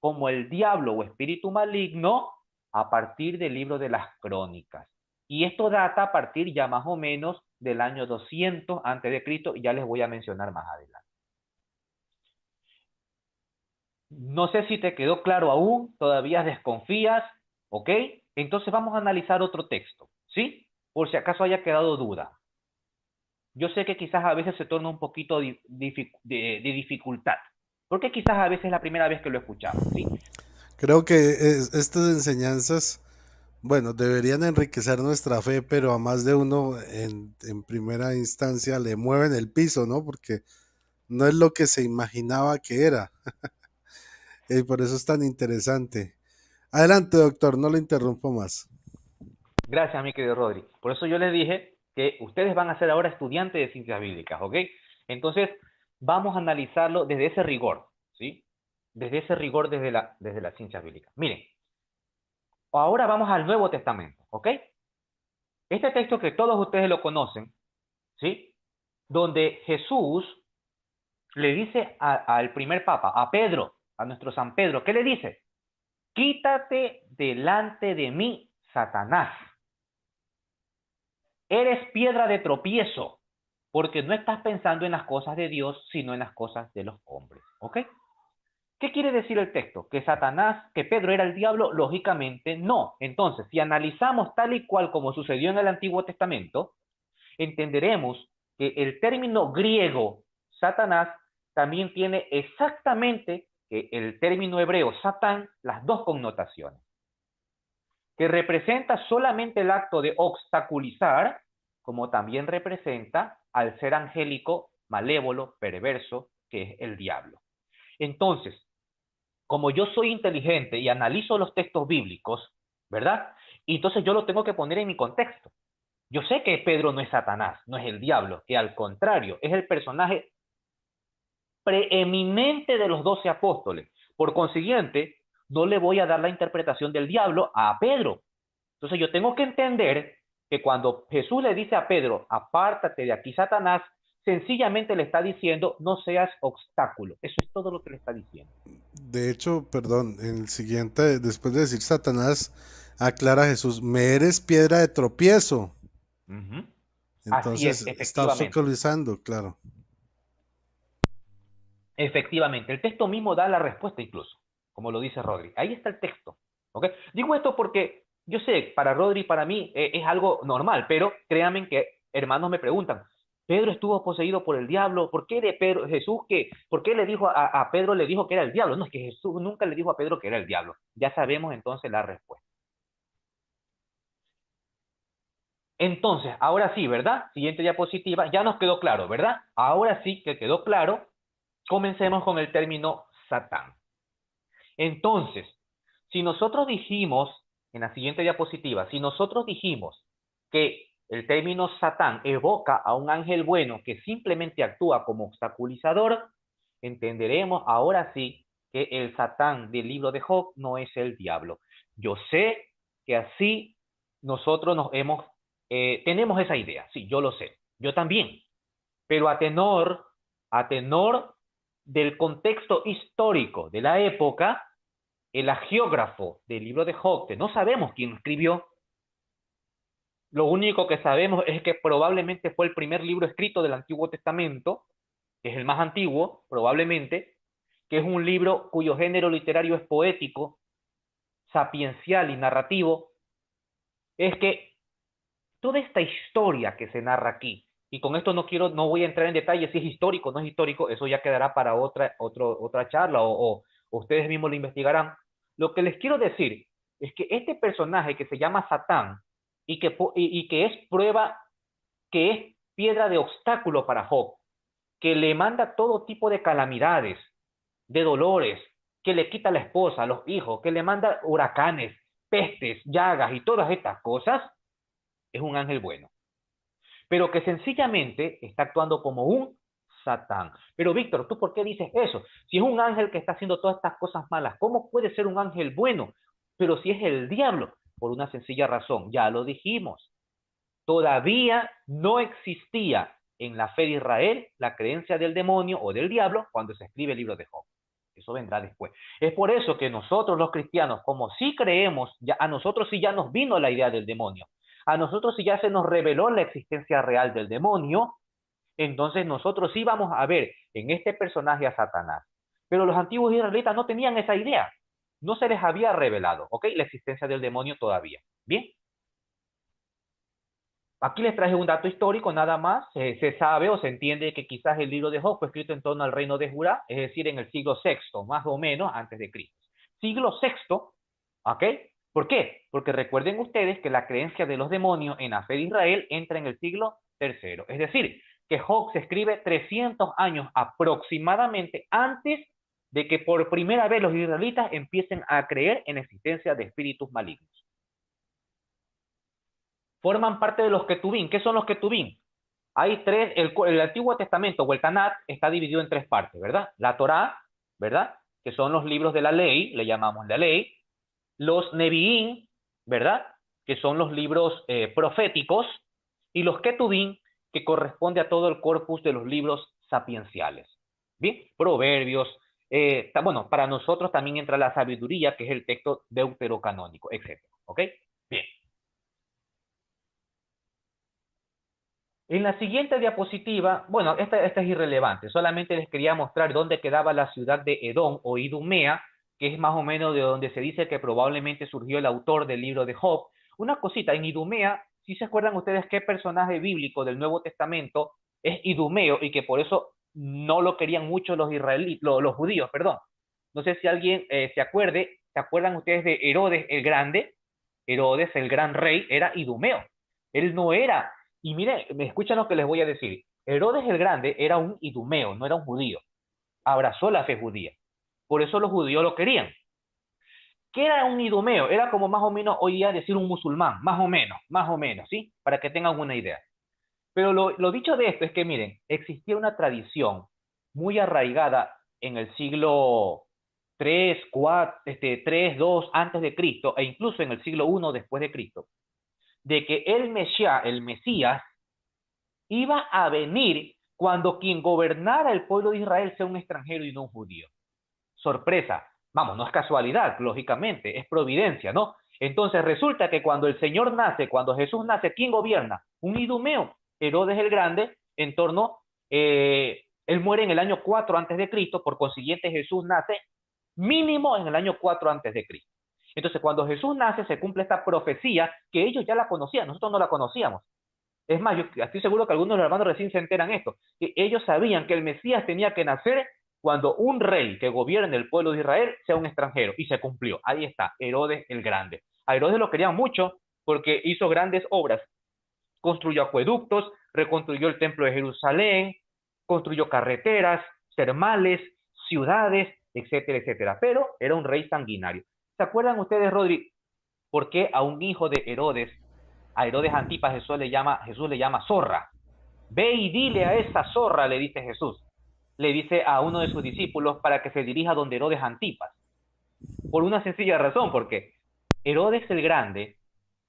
como el diablo o espíritu maligno, a partir del libro de las Crónicas. Y esto data a partir ya más o menos del año 200 antes de Cristo, y ya les voy a mencionar más adelante. No sé si te quedó claro aún, todavía desconfías, ¿ok? Entonces vamos a analizar otro texto, ¿sí? Por si acaso haya quedado duda. Yo sé que quizás a veces se torna un poquito de dificultad, porque quizás a veces es la primera vez que lo escuchamos, ¿sí? Creo que estas enseñanzas, bueno, deberían enriquecer nuestra fe, pero a más de uno en primera instancia le mueven el piso, ¿no? Porque no es lo que se imaginaba que era. Y por eso es tan interesante. Adelante, doctor, no lo interrumpo más. Gracias, mi querido Rodri. Por eso yo les dije que ustedes van a ser ahora estudiantes de ciencias bíblicas, ¿ok? Entonces, vamos a analizarlo desde ese rigor, ¿sí? Desde ese rigor desde la ciencia bíblica. Miren, ahora vamos al Nuevo Testamento, ¿ok? Este texto que todos ustedes lo conocen, ¿sí? Donde Jesús le dice al primer papa, a Pedro, a nuestro San Pedro, ¿qué le dice? Quítate delante de mí, Satanás. Eres piedra de tropiezo, porque no estás pensando en las cosas de Dios, sino en las cosas de los hombres. ¿Ok? ¿Qué quiere decir el texto? ¿Que Satanás, que Pedro era el diablo? Lógicamente no. Entonces, si analizamos tal y cual como sucedió en el Antiguo Testamento, entenderemos que el término griego Satanás también tiene exactamente que el término hebreo Satán, las dos connotaciones, que representa solamente el acto de obstaculizar, como también representa al ser angélico, malévolo, perverso, que es el diablo. Entonces, como yo soy inteligente y analizo los textos bíblicos, ¿verdad? Y entonces yo lo tengo que poner en mi contexto. Yo sé que Pedro no es Satanás, no es el diablo, que al contrario, es el personaje preeminente de los 12 apóstoles. Por consiguiente, no le voy a dar la interpretación del diablo a Pedro. Entonces yo tengo que entender que cuando Jesús le dice a Pedro, apártate de aquí, Satanás, sencillamente le está diciendo, no seas obstáculo. Eso es todo lo que le está diciendo. De hecho, perdón, en el siguiente, después de decir Satanás, aclara Jesús, me eres piedra de tropiezo. Ujú. Así es, Entonces está efectivamente. obstaculizando, claro. Efectivamente, el texto mismo da la respuesta incluso, como lo dice Rodri. Ahí está el texto. ¿Ok? Digo esto porque yo sé, para Rodri y para mí es algo normal, pero créanme que hermanos me preguntan, ¿Pedro estuvo poseído por el diablo? ¿Por qué de Pedro, Jesús que, por qué le dijo a Pedro le dijo que era el diablo? No, es que Jesús nunca le dijo a Pedro que era el diablo. Ya sabemos entonces la respuesta. Entonces, ahora sí, ¿verdad? Siguiente diapositiva, ya nos quedó claro, ¿verdad? Ahora sí que quedó claro, comencemos con el término Satán. Entonces, si nosotros dijimos, en la siguiente diapositiva, si nosotros dijimos que el término Satán evoca a un ángel bueno que simplemente actúa como obstaculizador, entenderemos ahora sí que el Satán del libro de Job no es el diablo. Yo sé que así nosotros tenemos esa idea, sí, yo lo sé, yo también, pero a tenor del contexto histórico de la época, el agiógrafo del libro de Job, que no sabemos quién escribió, lo único que sabemos es que probablemente fue el primer libro escrito del Antiguo Testamento, que es el más antiguo, probablemente, que es un libro cuyo género literario es poético, sapiencial y narrativo, es que toda esta historia que se narra aquí, y con esto no voy a entrar en detalle si es histórico o no es histórico, eso ya quedará para otra charla o ustedes mismos lo investigarán. Lo que les quiero decir es que este personaje que se llama Satán y que es prueba, que es piedra de obstáculo para Job, que le manda todo tipo de calamidades, de dolores, que le quita la esposa, los hijos, que le manda huracanes, pestes, llagas y todas estas cosas, es un ángel bueno, pero que sencillamente está actuando como un Satán. Pero Víctor, ¿tú por qué dices eso? Si es un ángel que está haciendo todas estas cosas malas, ¿cómo puede ser un ángel bueno? Pero si es el diablo, por una sencilla razón, ya lo dijimos, todavía no existía en la fe de Israel la creencia del demonio o del diablo cuando se escribe el libro de Job. Eso vendrá después. Es por eso que nosotros los cristianos, como sí creemos, ya, a nosotros sí ya nos vino la idea del demonio, a nosotros sí ya se nos reveló la existencia real del demonio, entonces nosotros sí vamos a ver en este personaje a Satanás. Pero los antiguos israelitas no tenían esa idea, no se les había revelado, ¿ok? La existencia del demonio todavía. Bien, aquí les traje un dato histórico nada más. Se sabe o se entiende que quizás el libro de Job fue escrito en torno al reino de Judá, es decir, en el siglo sexto, más o menos antes de Cristo. Siglo sexto, ¿ok? ¿Por qué? Porque recuerden ustedes que la creencia de los demonios en la fe de Israel entra en el siglo tercero. Es decir, que Job se escribe 300 años aproximadamente antes de que por primera vez los israelitas empiecen a creer en la existencia de espíritus malignos. Forman parte de los Ketubín. ¿Qué son los Ketubín? Hay tres, el Antiguo Testamento o el Tanat está dividido en tres partes, ¿verdad? La Torá, ¿verdad? Que son los libros de la ley, le llamamos la ley. Los Neviín, ¿verdad? Que son los libros proféticos. Y los Ketubín, que corresponde a todo el corpus de los libros sapienciales. Bien, proverbios. Bueno, para nosotros también entra la sabiduría, que es el texto deuterocanónico, etc. ¿Ok? Bien. En la siguiente diapositiva, bueno, esta es irrelevante, solamente les quería mostrar dónde quedaba la ciudad de Edom o Idumea, que es más o menos de donde se dice que probablemente surgió el autor del libro de Job. Una cosita, en Idumea, si se acuerdan ustedes qué personaje bíblico del Nuevo Testamento es Idumeo y que por eso no lo querían mucho los israelíes, los judíos, perdón. No sé si alguien se acuerdan ustedes de Herodes el Grande. Herodes, el gran rey, era Idumeo. Él no era, y miren, me escuchan lo que les voy a decir. Herodes el Grande era un idumeo, no era un judío. Abrazó la fe judía. Por eso los judíos lo querían. ¿Qué era un idumeo? Era como más o menos hoy día decir un musulmán, más o menos, ¿sí? Para que tengan una idea. Pero lo dicho de esto es que, miren, existía una tradición muy arraigada en el siglo 3, 4, 3, 2 antes de Cristo, e incluso en el siglo 1 después de Cristo, de que el Mesías, iba a venir cuando quien gobernara el pueblo de Israel sea un extranjero y no un judío. Sorpresa, vamos, no es casualidad, lógicamente, es providencia, ¿no? Entonces resulta que cuando el Señor nace, cuando Jesús nace, ¿quién gobierna? Un idumeo, Herodes el Grande, en torno, él muere en el año 4 antes de Cristo, por consiguiente Jesús nace mínimo en el año 4 antes de Cristo. Entonces cuando Jesús nace se cumple esta profecía que ellos ya la conocían, nosotros no la conocíamos. Es más, yo estoy seguro que algunos de los hermanos recién se enteran esto, que ellos sabían que el Mesías tenía que nacer cuando un rey que gobierne el pueblo de Israel sea un extranjero, y se cumplió. Ahí está, Herodes el Grande. A Herodes lo querían mucho porque hizo grandes obras, construyó acueductos, reconstruyó el templo de Jerusalén, construyó carreteras, termales, ciudades, etcétera, etcétera. Pero era un rey sanguinario. ¿Se acuerdan ustedes, Rodri, por qué a un hijo de Herodes, a Herodes Antipas, Jesús le llama zorra? Ve y dile a esa zorra, le dice Jesús. Le dice a uno de sus discípulos para que se dirija donde Herodes Antipas. Por una sencilla razón, porque Herodes el Grande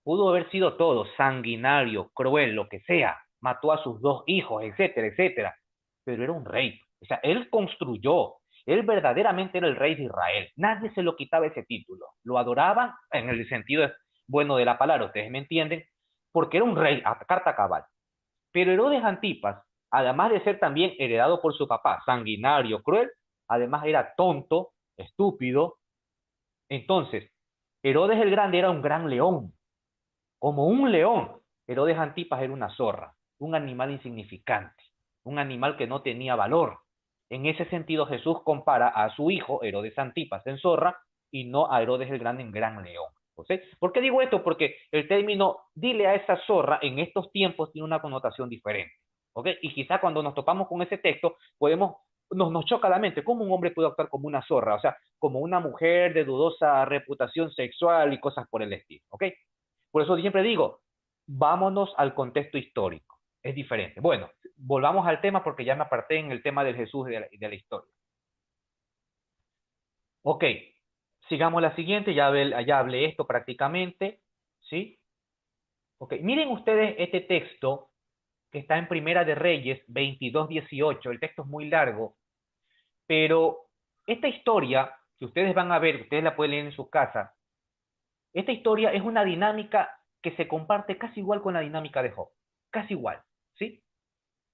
pudo haber sido todo, sanguinario, cruel, lo que sea, mató a sus 2 hijos, etcétera, etcétera, pero era un rey. O sea, él construyó, él verdaderamente era el rey de Israel. Nadie se lo quitaba ese título. Lo adoraban en el sentido bueno de la palabra, ustedes me entienden, porque era un rey a carta cabal. Pero Herodes Antipas, además de ser también heredado por su papá, sanguinario, cruel, además era tonto, estúpido. Entonces, Herodes el Grande era un gran león, como un león. Herodes Antipas era una zorra, un animal insignificante, un animal que no tenía valor. En ese sentido, Jesús compara a su hijo, Herodes Antipas, en zorra, y no a Herodes el Grande en gran león. ¿Sí? ¿Por qué digo esto? Porque el término dile a esa zorra en estos tiempos tiene una connotación diferente. ¿Okay? Y quizá cuando nos topamos con ese texto, nos choca la mente. ¿Cómo un hombre puede actuar como una zorra? O sea, como una mujer de dudosa reputación sexual y cosas por el estilo. ¿Ok? Por eso siempre digo, vámonos al contexto histórico. Es diferente. Bueno, volvamos al tema porque ya me aparté en el tema del Jesús de la historia. Ok, sigamos la siguiente, ya hablé esto prácticamente, ¿sí? Ok, miren ustedes este texto que está en Primera de Reyes 22:18. El texto es muy largo, pero esta historia que ustedes van a ver, ustedes la pueden leer en su casa, esta historia es una dinámica que se comparte casi igual con la dinámica de Job, casi igual, ¿sí?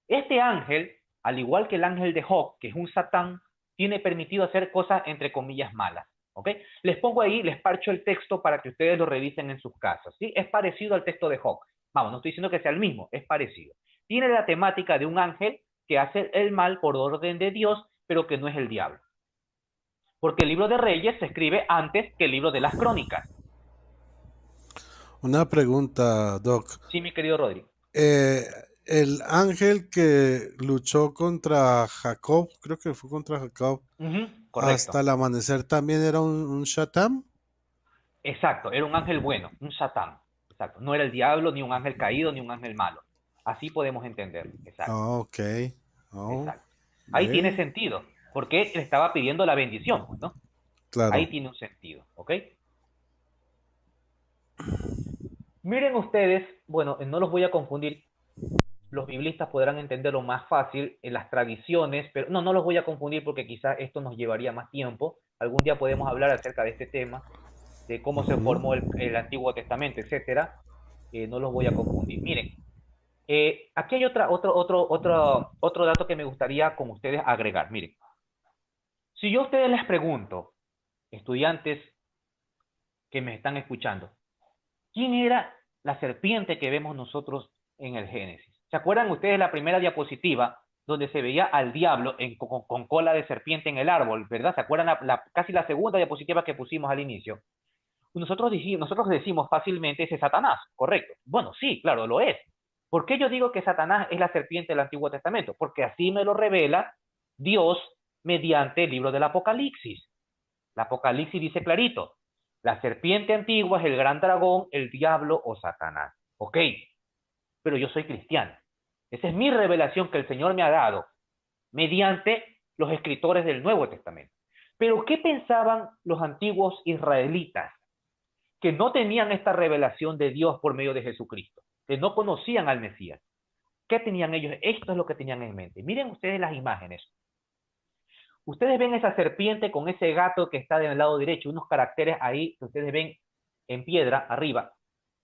Este ángel, al igual que el ángel de Job, que es un Satán, tiene permitido hacer cosas entre comillas malas, ¿ok? Les pongo ahí, les parcho el texto para que ustedes lo revisen en sus casas, ¿sí? Es parecido al texto de Job. Vamos, no estoy diciendo que sea el mismo, es parecido. Tiene la temática de un ángel que hace el mal por orden de Dios, pero que no es el diablo. Porque el libro de Reyes se escribe antes que el libro de las Crónicas. Una pregunta, Doc. Sí, mi querido Rodrigo. El ángel que luchó contra Jacob, creo que fue contra Jacob, Correcto. hasta el amanecer también era un Shatam. Exacto, era un ángel bueno, un Satán. Exacto. No era el diablo, ni un ángel caído, ni un ángel malo. Así podemos entenderlo. Exacto. Ah, ok. Oh, Exacto. Ahí tiene ve, sentido, porque él estaba pidiendo la bendición, pues, ¿no? Ahí claro. tiene un sentido, ¿ok? Miren ustedes, bueno, no los voy a confundir, los biblistas podrán entenderlo más fácil en las tradiciones, pero no los voy a confundir porque quizá esto nos llevaría más tiempo. Algún día podemos hablar acerca de este tema, de cómo se Ujú. formó el Antiguo Testamento, etcétera. No los voy a confundir. Miren, aquí hay otro dato que me gustaría con ustedes agregar. Miren, si yo a ustedes les pregunto, estudiantes que me están escuchando, ¿quién era la serpiente que vemos nosotros en el Génesis? ¿Se acuerdan ustedes la primera diapositiva donde se veía al diablo con cola de serpiente en el árbol, ¿verdad? ¿Se acuerdan casi la segunda diapositiva que pusimos al inicio? Nosotros decimos fácilmente ese Satanás, ¿correcto? Bueno, sí, claro, lo es. ¿Por qué yo digo que Satanás es la serpiente del Antiguo Testamento? Porque así me lo revela Dios mediante el libro del Apocalipsis. El Apocalipsis dice clarito, la serpiente antigua es el gran dragón, el diablo o Satanás. Ok, pero yo soy cristiano. Esa es mi revelación que el Señor me ha dado mediante los escritores del Nuevo Testamento. Pero ¿qué pensaban los antiguos israelitas? que no tenían esta revelación de Dios por medio de Jesucristo, que no conocían al Mesías. ¿Qué tenían ellos? Esto es lo que tenían en mente. Miren ustedes las imágenes. Ustedes ven esa serpiente con ese gato que está del lado derecho, unos caracteres ahí que ustedes ven en piedra arriba.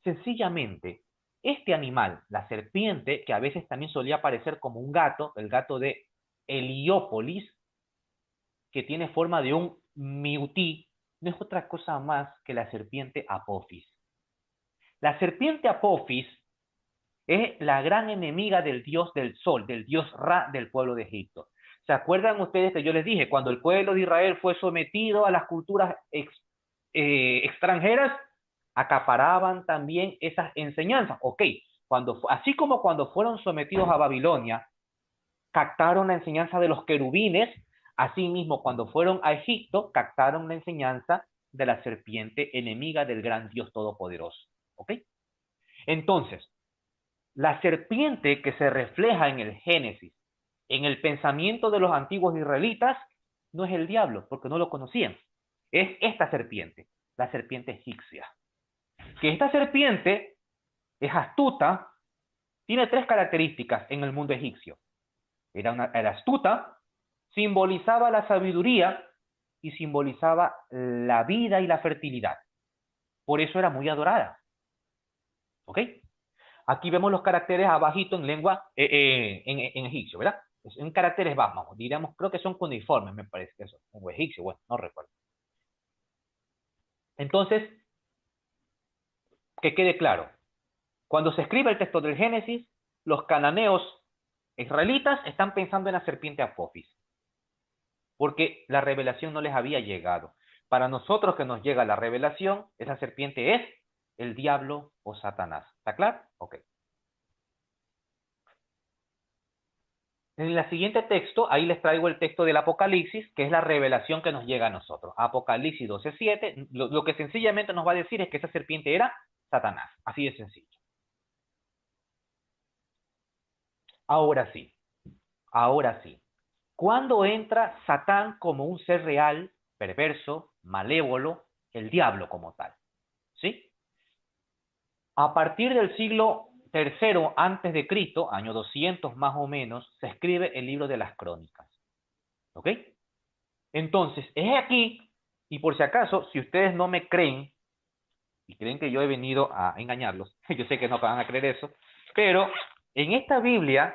Sencillamente, este animal, la serpiente, que a veces también solía aparecer como un gato, el gato de Heliópolis, que tiene forma de un miutí, no es otra cosa más que la serpiente Apophis. La serpiente Apophis es la gran enemiga del dios del sol, del dios Ra del pueblo de Egipto. ¿Se acuerdan ustedes que yo les dije, cuando el pueblo de Israel fue sometido a las culturas extranjeras, acaparaban también esas enseñanzas? Ok, así como cuando fueron sometidos a Babilonia, captaron la enseñanza de los querubines, asimismo cuando fueron a Egipto, captaron la enseñanza de la serpiente enemiga del gran Dios Todopoderoso. ¿Ok? Entonces, la serpiente que se refleja en el Génesis, en el pensamiento de los antiguos israelitas, no es el diablo, porque no lo conocían. Es esta serpiente, la serpiente egipcia. Que esta serpiente es astuta, tiene tres características en el mundo egipcio. Era astuta, simbolizaba la sabiduría y simbolizaba la vida y la fertilidad. Por eso era muy adorada. ¿Ok? Aquí vemos los caracteres abajito en lengua, en egipcio, ¿verdad? En caracteres bajos, diríamos, creo que son cuneiformes, me parece que eso, o egipcio, bueno, no recuerdo. Entonces, que quede claro, cuando se escribe el texto del Génesis, los cananeos israelitas están pensando en la serpiente Apophis, porque la revelación no les había llegado. Para nosotros que nos llega la revelación, esa serpiente es el diablo o Satanás. ¿Está claro? Ok. En el siguiente texto, ahí les traigo el texto del Apocalipsis, que es la revelación que nos llega a nosotros. Apocalipsis 12:7, lo que sencillamente nos va a decir es que esa serpiente era Satanás. Así de sencillo. Ahora sí, ahora sí. ¿Cuándo entra Satán como un ser real, perverso, malévolo, el diablo como tal? ¿Sí? A partir del siglo III antes de Cristo, año 200 más o menos, se escribe el libro de las Crónicas. ¿Ok? Entonces, es aquí, y por si acaso, si ustedes no me creen, y creen que yo he venido a engañarlos, yo sé que no van a creer eso, pero en esta Biblia,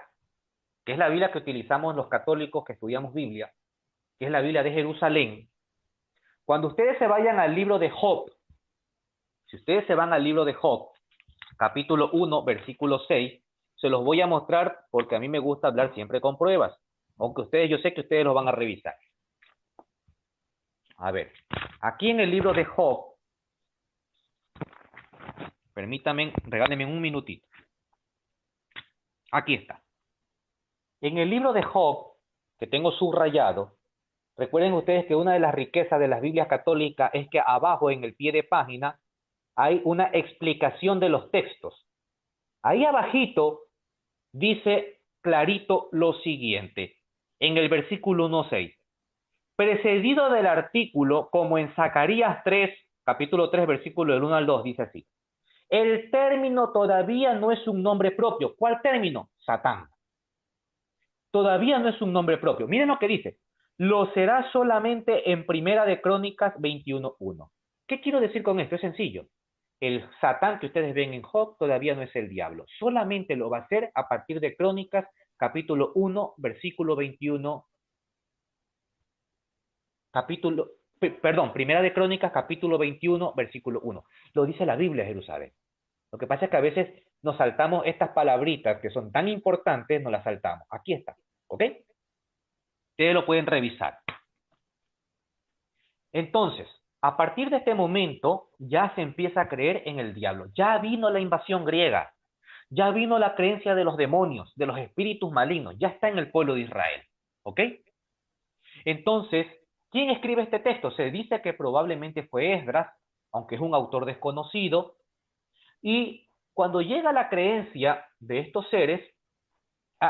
que es la Biblia que utilizamos los católicos que estudiamos Biblia, que es la Biblia de Jerusalén, cuando ustedes se vayan al libro de Job, si ustedes se van al libro de Job, capítulo 1, versículo 6, se los voy a mostrar porque a mí me gusta hablar siempre con pruebas, aunque ustedes, yo sé que ustedes lo van a revisar. A ver, aquí en el libro de Job, permítanme, regálenme un minutito. Aquí está. En el libro de Job, que tengo subrayado, recuerden ustedes que una de las riquezas de las Biblias católicas es que abajo en el pie de página hay una explicación de los textos. Ahí abajito dice clarito lo siguiente, en el versículo 1.6. Precedido del artículo, como en Zacarías 3, capítulo 3, versículo del 1 al 2, dice así. El término todavía no es un nombre propio. ¿Cuál término? Satán. Todavía no es un nombre propio. Miren lo que dice. Lo será solamente en Primera de Crónicas 21.1. ¿Qué quiero decir con esto? Es sencillo. El Satán que ustedes ven en Job todavía no es el diablo. Solamente lo va a ser a partir de Crónicas capítulo 1, versículo 21. Primera de Crónicas capítulo 21, versículo 1. Lo dice la Biblia de Jerusalén. Lo que pasa es que a veces nos saltamos estas palabritas que son tan importantes, nos las saltamos. Aquí está, ¿ok? Ustedes lo pueden revisar. Entonces, a partir de este momento, ya se empieza a creer en el diablo. Ya vino la invasión griega. Ya vino la creencia de los demonios, de los espíritus malignos. Ya está en el pueblo de Israel, ¿ok? Entonces, ¿quién escribe este texto? Se dice que probablemente fue Esdras, aunque es un autor desconocido. Y cuando llega la creencia de estos seres,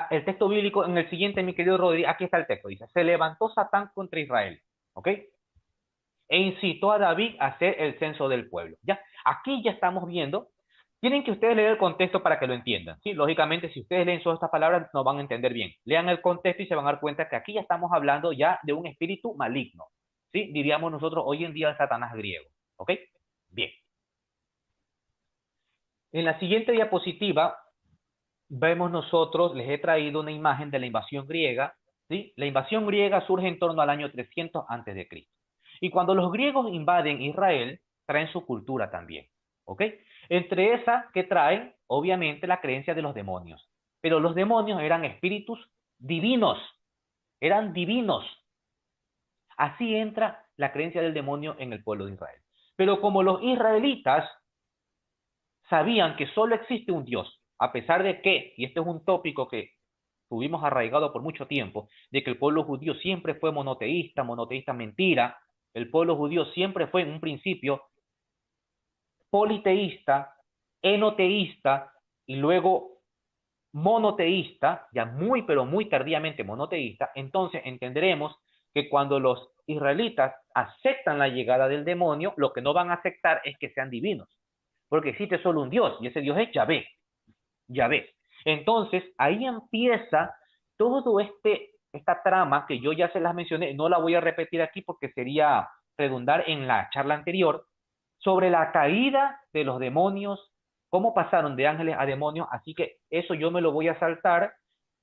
el texto bíblico en el siguiente, mi querido Rodri, aquí está el texto, dice, se levantó Satán contra Israel, ¿ok? e incitó a David a hacer el censo del pueblo. ¿Ya? Aquí ya estamos viendo, tienen que ustedes leer el contexto para que lo entiendan, ¿sí? Lógicamente, si ustedes leen todas estas palabras, no van a entender bien. Lean el contexto y se van a dar cuenta que aquí ya estamos hablando ya de un espíritu maligno, ¿sí? Diríamos nosotros hoy en día el Satanás griego, ¿ok? Bien. En la siguiente diapositiva vemos nosotros, les he traído una imagen de la invasión griega, ¿sí? La invasión griega surge en torno al año 300 antes de Cristo. Y cuando los griegos invaden Israel, traen su cultura también, ¿ok? Entre esas que traen, obviamente, la creencia de los demonios. Pero los demonios eran espíritus divinos, eran divinos. Así entra la creencia del demonio en el pueblo de Israel. Pero como los israelitas sabían que solo existe un Dios, a pesar de que, y este es un tópico que tuvimos arraigado por mucho tiempo, de que el pueblo judío siempre fue monoteísta, monoteísta mentira, el pueblo judío siempre fue en un principio politeísta, enoteísta y luego monoteísta, ya muy pero muy tardíamente monoteísta, entonces entenderemos que cuando los israelitas aceptan la llegada del demonio, lo que no van a aceptar es que sean divinos, porque existe solo un Dios, y ese Dios es Yahvé. Yahvé. Entonces, ahí empieza todo esta trama que yo ya se las mencioné, no la voy a repetir aquí porque sería redundar en la charla anterior, sobre la caída de los demonios, cómo pasaron de ángeles a demonios, así que eso yo me lo voy a saltar.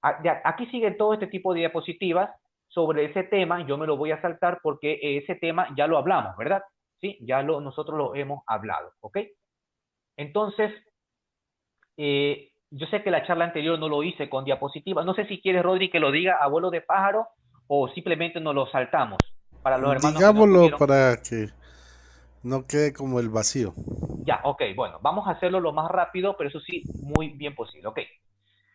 Aquí sigue todo este tipo de diapositivas sobre ese tema, yo me lo voy a saltar porque ese tema ya lo hablamos, ¿verdad? Sí, nosotros lo hemos hablado, ¿ok? Entonces, yo sé que la charla anterior no lo hice con diapositivas. No sé si quieres, Rodri, que lo diga a vuelo de pájaro o simplemente nos lo saltamos para los hermanos que no Digámoslo pudieron. para que no quede como el vacío. Ya, ok, bueno, vamos a hacerlo lo más rápido, pero eso sí, muy bien posible, ok.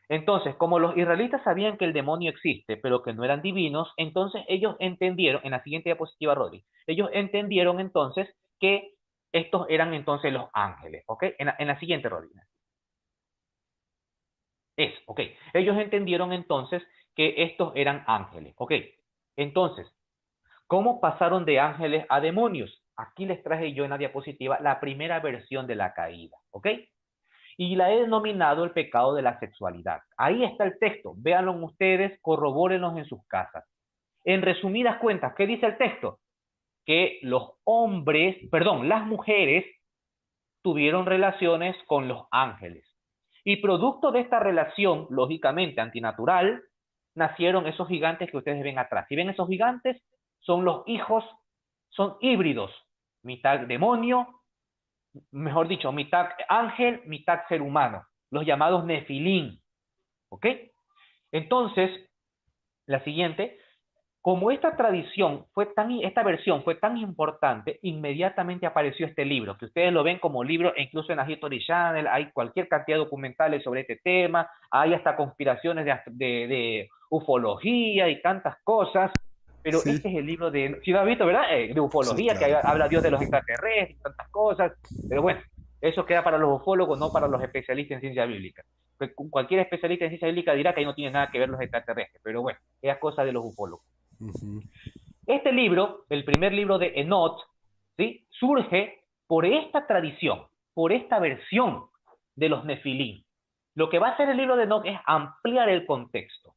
Entonces, como los israelitas sabían que el demonio existe, pero que no eran divinos, entonces ellos entendieron, en la siguiente diapositiva, Rodri, ellos entendieron entonces que estos eran entonces los ángeles, ¿ok? En la siguiente, Rodri. Ok. Ellos entendieron entonces que estos eran ángeles, ok. Entonces, ¿cómo pasaron de ángeles a demonios? Aquí les traje yo en la diapositiva la primera versión de la caída, ok. Y la he denominado el pecado de la sexualidad. Ahí está el texto, véanlo ustedes, corrobórenlos en sus casas. En resumidas cuentas, ¿qué dice el texto? Que los hombres, perdón, las mujeres tuvieron relaciones con los ángeles. Y producto de esta relación, lógicamente antinatural, nacieron esos gigantes que ustedes ven atrás. Si ven esos gigantes, son los hijos, son híbridos, mitad demonio, mejor dicho, mitad ángel, mitad ser humano, los llamados nefilín. ¿Ok? Entonces, la siguiente, como esta versión fue tan importante, inmediatamente apareció este libro, que ustedes lo ven como libro, e incluso en la History Channel hay cualquier cantidad de documentales sobre este tema, hay hasta conspiraciones de ufología y tantas cosas, pero Sí, este es el libro si lo has visto, ¿verdad? De sí, ufología, que claro. habla Dios de los extraterrestres y tantas cosas, pero bueno, eso queda para los ufólogos, no para los especialistas en ciencia bíblica. Cualquier especialista en ciencia bíblica dirá que ahí no tiene nada que ver los extraterrestres, pero bueno, es cosa de los ufólogos. Ujú. Este libro, el primer libro de Enoch, ¿sí? Surge por esta tradición, por esta versión de los Nefilim. Lo que va a hacer el libro de Enoch es ampliar el contexto.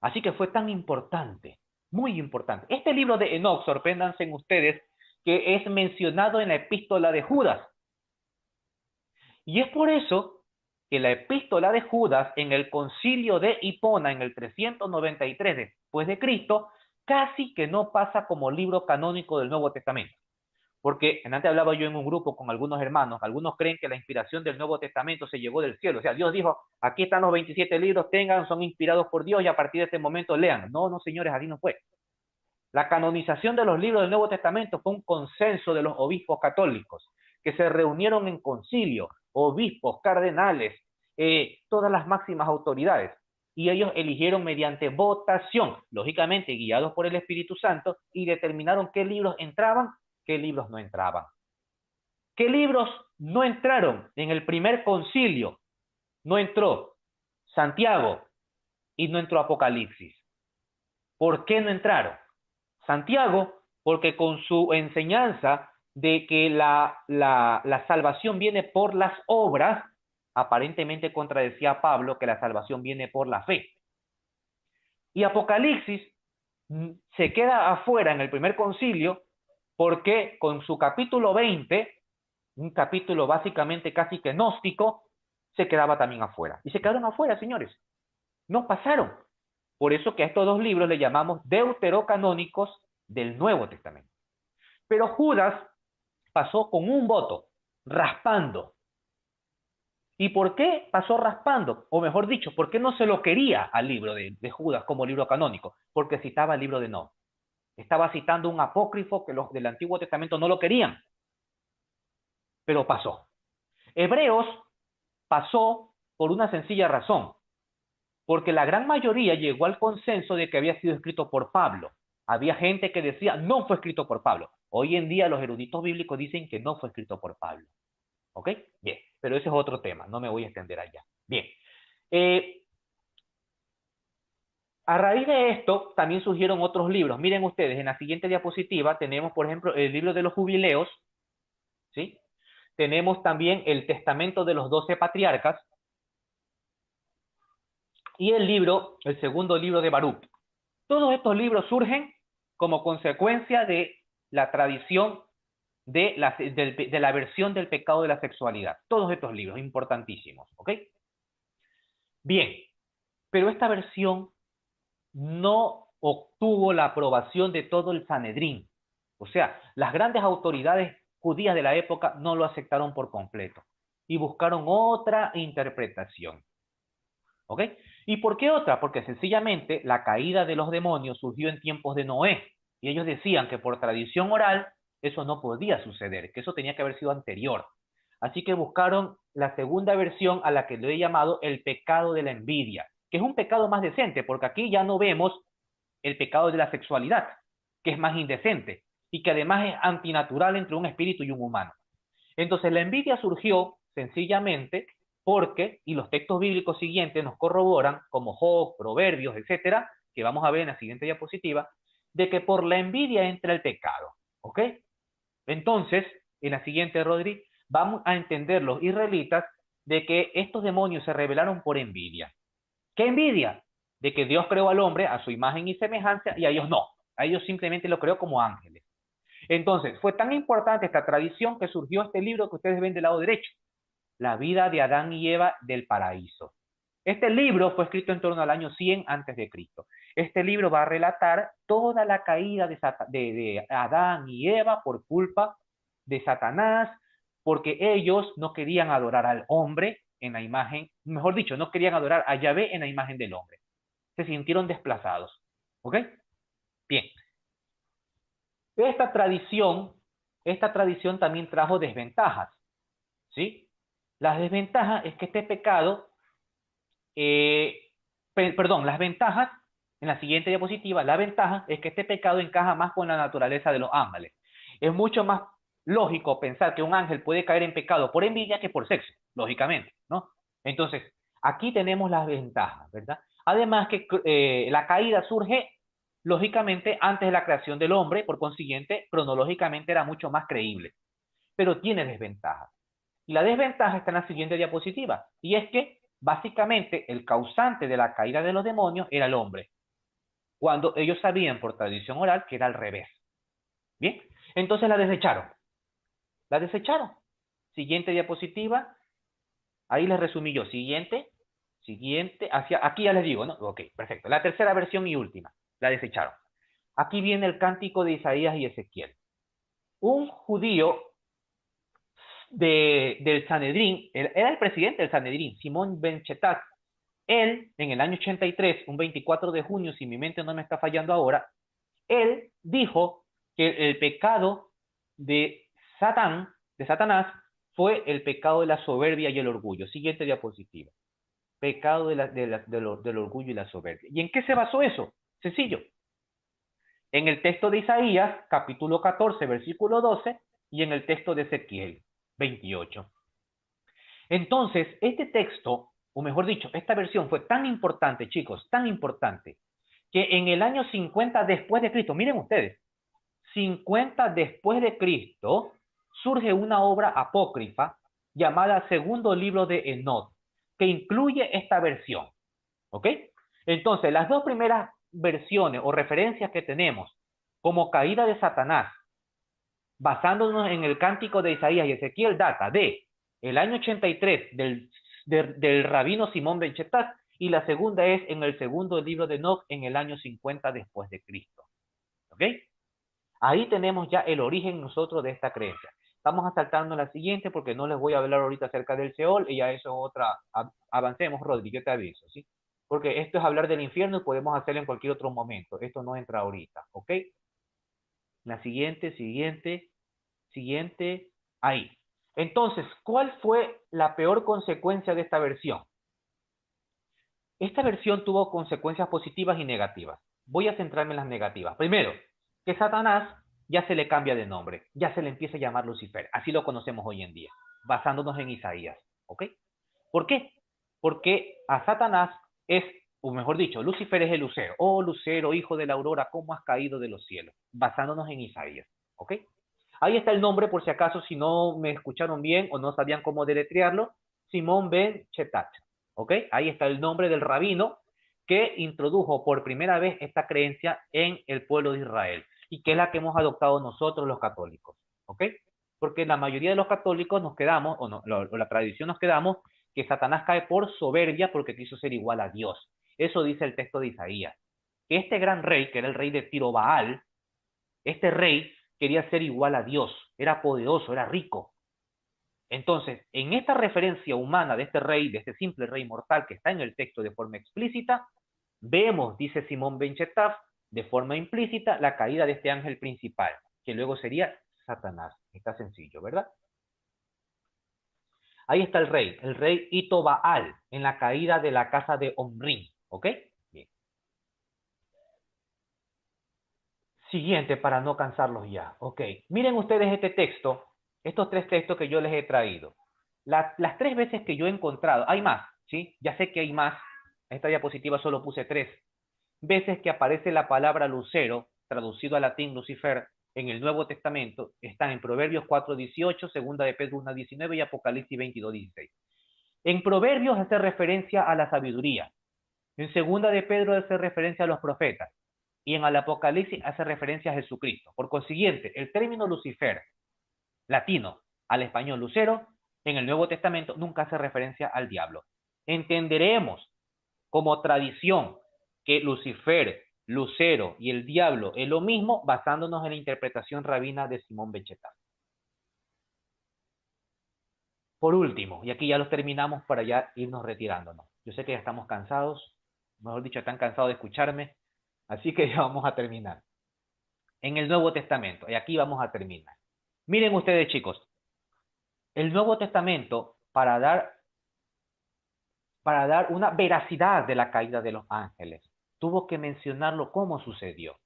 Así que fue tan importante, muy importante. Este libro de Enoch, sorpréndanse en ustedes, que es mencionado en la epístola de Judas. Y es por eso que la epístola de Judas en el concilio de Hipona en el 393 después de Cristo casi que no pasa como libro canónico del Nuevo Testamento. Porque antes hablaba yo en un grupo con algunos hermanos, algunos creen que la inspiración del Nuevo Testamento se llevó del cielo. O sea, Dios dijo, aquí están los 27 libros, tengan, son inspirados por Dios y a partir de este momento lean. No, no, señores, así no fue. La canonización de los libros del Nuevo Testamento fue un consenso de los obispos católicos que se reunieron en concilio, obispos, cardenales, todas las máximas autoridades, y ellos eligieron mediante votación, lógicamente guiados por el Espíritu Santo, y determinaron qué libros entraban, qué libros no entraban. ¿Qué libros no entraron en el primer concilio? No entró Santiago y no entró Apocalipsis. ¿Por qué no entraron? Santiago porque con su enseñanza de que la salvación viene por las obras, aparentemente contradecía a Pablo que la salvación viene por la fe. Y Apocalipsis se queda afuera en el primer concilio porque con su capítulo 20, un capítulo básicamente casi que gnóstico, se quedaba también afuera. Y se quedaron afuera, señores. No pasaron. Por eso que a estos dos libros le llamamos deuterocanónicos del Nuevo Testamento. Pero Judas pasó con un voto, raspando. ¿Y por qué pasó raspando? O mejor dicho, ¿por qué no se lo quería al libro de Judas como libro canónico? Porque citaba el libro de Enoch. Estaba citando un apócrifo que los del Antiguo Testamento no lo querían. Pero pasó. Hebreos pasó por una sencilla razón. Porque la gran mayoría llegó al consenso de que había sido escrito por Pablo. Había gente que decía, no fue escrito por Pablo. Hoy en día los eruditos bíblicos dicen que no fue escrito por Pablo. ¿Ok? Bien, pero ese es otro tema, no me voy a extender allá. Bien. A raíz de esto, también surgieron otros libros. Miren ustedes, en la siguiente diapositiva tenemos, por ejemplo, el libro de los jubileos, ¿sí? Tenemos también el Testamento de los 12 Patriarcas y el segundo libro de Baruch. Todos estos libros surgen como consecuencia de la tradición de la versión del pecado de la sexualidad. Todos estos libros, importantísimos, ¿ok? Bien, pero esta versión no obtuvo la aprobación de todo el Sanedrín. O sea, las grandes autoridades judías de la época no lo aceptaron por completo y buscaron otra interpretación. ¿Ok? ¿Y por qué otra? Porque sencillamente la caída de los demonios surgió en tiempos de Noé y ellos decían que por tradición oral eso no podía suceder, que eso tenía que haber sido anterior. Así que buscaron la segunda versión a la que le he llamado el pecado de la envidia, que es un pecado más decente, porque aquí ya no vemos el pecado de la sexualidad, que es más indecente y que además es antinatural entre un espíritu y un humano. Entonces la envidia surgió sencillamente porque, y los textos bíblicos siguientes nos corroboran, como Job, Proverbios, etcétera, que vamos a ver en la siguiente diapositiva, de que por la envidia entra el pecado. ¿Ok? Entonces, en la siguiente, Rodri, vamos a entender los israelitas de que estos demonios se rebelaron por envidia. ¿Qué envidia? De que Dios creó al hombre a su imagen y semejanza y a ellos no. A ellos simplemente lo creó como ángeles. Entonces, fue tan importante esta tradición que surgió este libro que ustedes ven del lado derecho, La vida de Adán y Eva del paraíso. Este libro fue escrito en torno al año 100 antes de Cristo. Este libro va a relatar toda la caída de Adán y Eva por culpa de Satanás, porque ellos no querían adorar al hombre en la imagen, mejor dicho, no querían adorar a Yahvé en la imagen del hombre. Se sintieron desplazados. ¿Ok? Bien. Esta tradición también trajo desventajas. ¿Sí? Las desventajas es que este pecado, las ventajas, en la siguiente diapositiva, la ventaja es que este pecado encaja más con la naturaleza de los ángeles. Es mucho más lógico pensar que un ángel puede caer en pecado por envidia que por sexo, lógicamente, ¿no? Entonces, aquí tenemos las ventajas, ¿verdad? Además que la caída surge, lógicamente, antes de la creación del hombre, por consiguiente, cronológicamente era mucho más creíble, pero tiene desventajas. Y la desventaja está en la siguiente diapositiva, y es que básicamente el causante de la caída de los demonios era el hombre, cuando ellos sabían por tradición oral que era al revés. Bien, entonces la desecharon. La desecharon. Siguiente diapositiva, ahí les resumí yo. Siguiente, aquí ya les digo, ¿no? Ok, perfecto. La tercera versión y última, la desecharon. Aquí viene el cántico de Isaías y Ezequiel. Un judío del Sanedrín, era el presidente del Sanedrín, Simón Ben Chetat. Él, en el año 83, un 24 de junio, si mi mente no me está fallando ahora, él dijo que el pecado de Satanás, fue el pecado de la soberbia y el orgullo. Siguiente diapositiva. Pecado del orgullo y la soberbia. ¿Y en qué se basó eso? Sencillo. En el texto de Isaías, capítulo 14, versículo 12, y en el texto de Ezequiel 28. Entonces, este texto, o mejor dicho, esta versión fue tan importante, chicos, tan importante, que en el año 50 después de Cristo, miren ustedes, 50 después de Cristo, surge una obra apócrifa llamada Segundo Libro de Enoch, que incluye esta versión. ¿Ok? Entonces, las dos primeras versiones o referencias que tenemos como caída de Satanás, basándonos en el cántico de Isaías y Ezequiel, data de el año 83 del rabino Simón ben Chetaz, y la segunda es en el segundo libro de Enoch en el año 50 después de Cristo. ¿Ok? Ahí tenemos ya el origen nosotros de esta creencia. Vamos a saltarnos la siguiente porque no les voy a hablar ahorita acerca del Seol y ya eso es otra. Avancemos, Rodri, yo te aviso, ¿sí? Porque esto es hablar del infierno y podemos hacerlo en cualquier otro momento. Esto no entra ahorita, ¿ok? La siguiente, siguiente, ahí. Entonces, ¿cuál fue la peor consecuencia de esta versión? Esta versión tuvo consecuencias positivas y negativas. Voy a centrarme en las negativas. Primero, que Satanás ya se le cambia de nombre, ya se le empieza a llamar Lucifer. Así lo conocemos hoy en día, basándonos en Isaías. ¿Ok? ¿Por qué? Porque a Satanás es, o mejor dicho, Lucifer es el lucero. Oh, lucero, hijo de la aurora, ¿cómo has caído de los cielos? Basándonos en Isaías. ¿Ok? Ahí está el nombre, por si acaso, si no me escucharon bien o no sabían cómo deletrearlo, Simón ben Chetach. ¿Ok? Ahí está el nombre del rabino que introdujo por primera vez esta creencia en el pueblo de Israel y que es la que hemos adoptado nosotros los católicos. ¿Ok? Porque la mayoría de los católicos nos quedamos, o la tradición nos quedamos, que Satanás cae por soberbia porque quiso ser igual a Dios. Eso dice el texto de Isaías. Que este gran rey, que era el rey de Tiro Baal, este rey quería ser igual a Dios, era poderoso, era rico. Entonces, en esta referencia humana de este rey, de este simple rey mortal que está en el texto de forma explícita, vemos, dice Simón ben Chetaf, de forma implícita la caída de este ángel principal, que luego sería Satanás. Está sencillo, ¿verdad? Ahí está el rey Ito Baal, en la caída de la casa de Omri. ¿Ok? Bien. Siguiente, para no cansarlos ya. Ok. Miren ustedes este texto, estos tres textos que yo les he traído. Las tres veces que yo he encontrado, hay más, ¿sí? Ya sé que hay más. En esta diapositiva solo puse tres veces que aparece la palabra lucero, traducido al latín Lucifer, en el Nuevo Testamento, están en Proverbios 4:18, Segunda de Pedro 1:19 y Apocalipsis 22:16. En Proverbios hace referencia a la sabiduría. En Segunda de Pedro hace referencia a los profetas. Y en el Apocalipsis hace referencia a Jesucristo. Por consiguiente, el término Lucifer, latino al español lucero, en el Nuevo Testamento nunca hace referencia al diablo. Entenderemos como tradición que Lucifer, lucero y el diablo es lo mismo, basándonos en la interpretación rabina de Simón ben Chetach. Por último, y aquí ya los terminamos para ya irnos retirándonos. Yo sé que ya estamos cansados, mejor dicho, están cansados de escucharme, así que ya vamos a terminar. En el Nuevo Testamento, y aquí vamos a terminar. Miren ustedes, chicos, el Nuevo Testamento, para dar una veracidad de la caída de los ángeles, tuvo que mencionarlo cómo sucedió.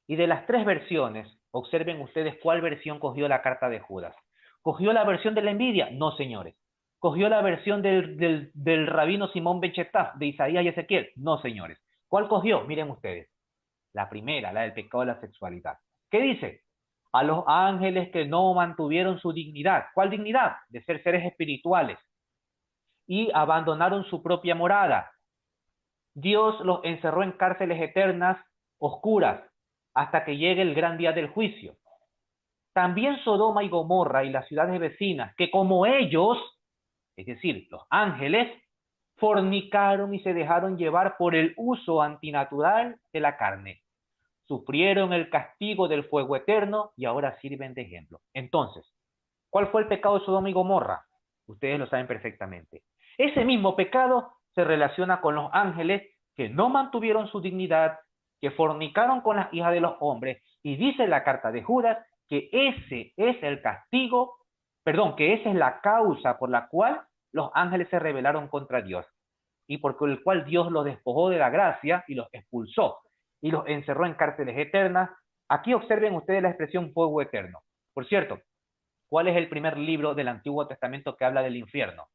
Y de las tres versiones, observen ustedes cuál versión cogió la carta de Judas. ¿Cogió la versión de la envidia? No, señores. ¿Cogió la versión del rabino Simón ben Chetaf, de Isaías y Ezequiel? No, señores. ¿Cuál cogió? Miren ustedes. La primera, la del pecado de la sexualidad. ¿Qué dice? A los ángeles que no mantuvieron su dignidad. ¿Cuál dignidad? De ser seres espirituales. Y abandonaron su propia morada. Dios los encerró en cárceles eternas, oscuras, hasta que llegue el gran día del juicio. También Sodoma y Gomorra y las ciudades vecinas, que como ellos, es decir, los ángeles, fornicaron y se dejaron llevar por el uso antinatural de la carne. Sufrieron el castigo del fuego eterno y ahora sirven de ejemplo. Entonces, ¿cuál fue el pecado de Sodoma y Gomorra? Ustedes lo saben perfectamente. Ese mismo pecado se relaciona con los ángeles que no mantuvieron su dignidad, que fornicaron con las hijas de los hombres, y dice la carta de Judas que ese es el castigo, perdón, que esa es la causa por la cual los ángeles se rebelaron contra Dios y por el cual Dios los despojó de la gracia y los expulsó y los encerró en cárceles eternas. Aquí observen ustedes la expresión fuego eterno. Por cierto, ¿cuál es el primer libro del Antiguo Testamento que habla del infierno?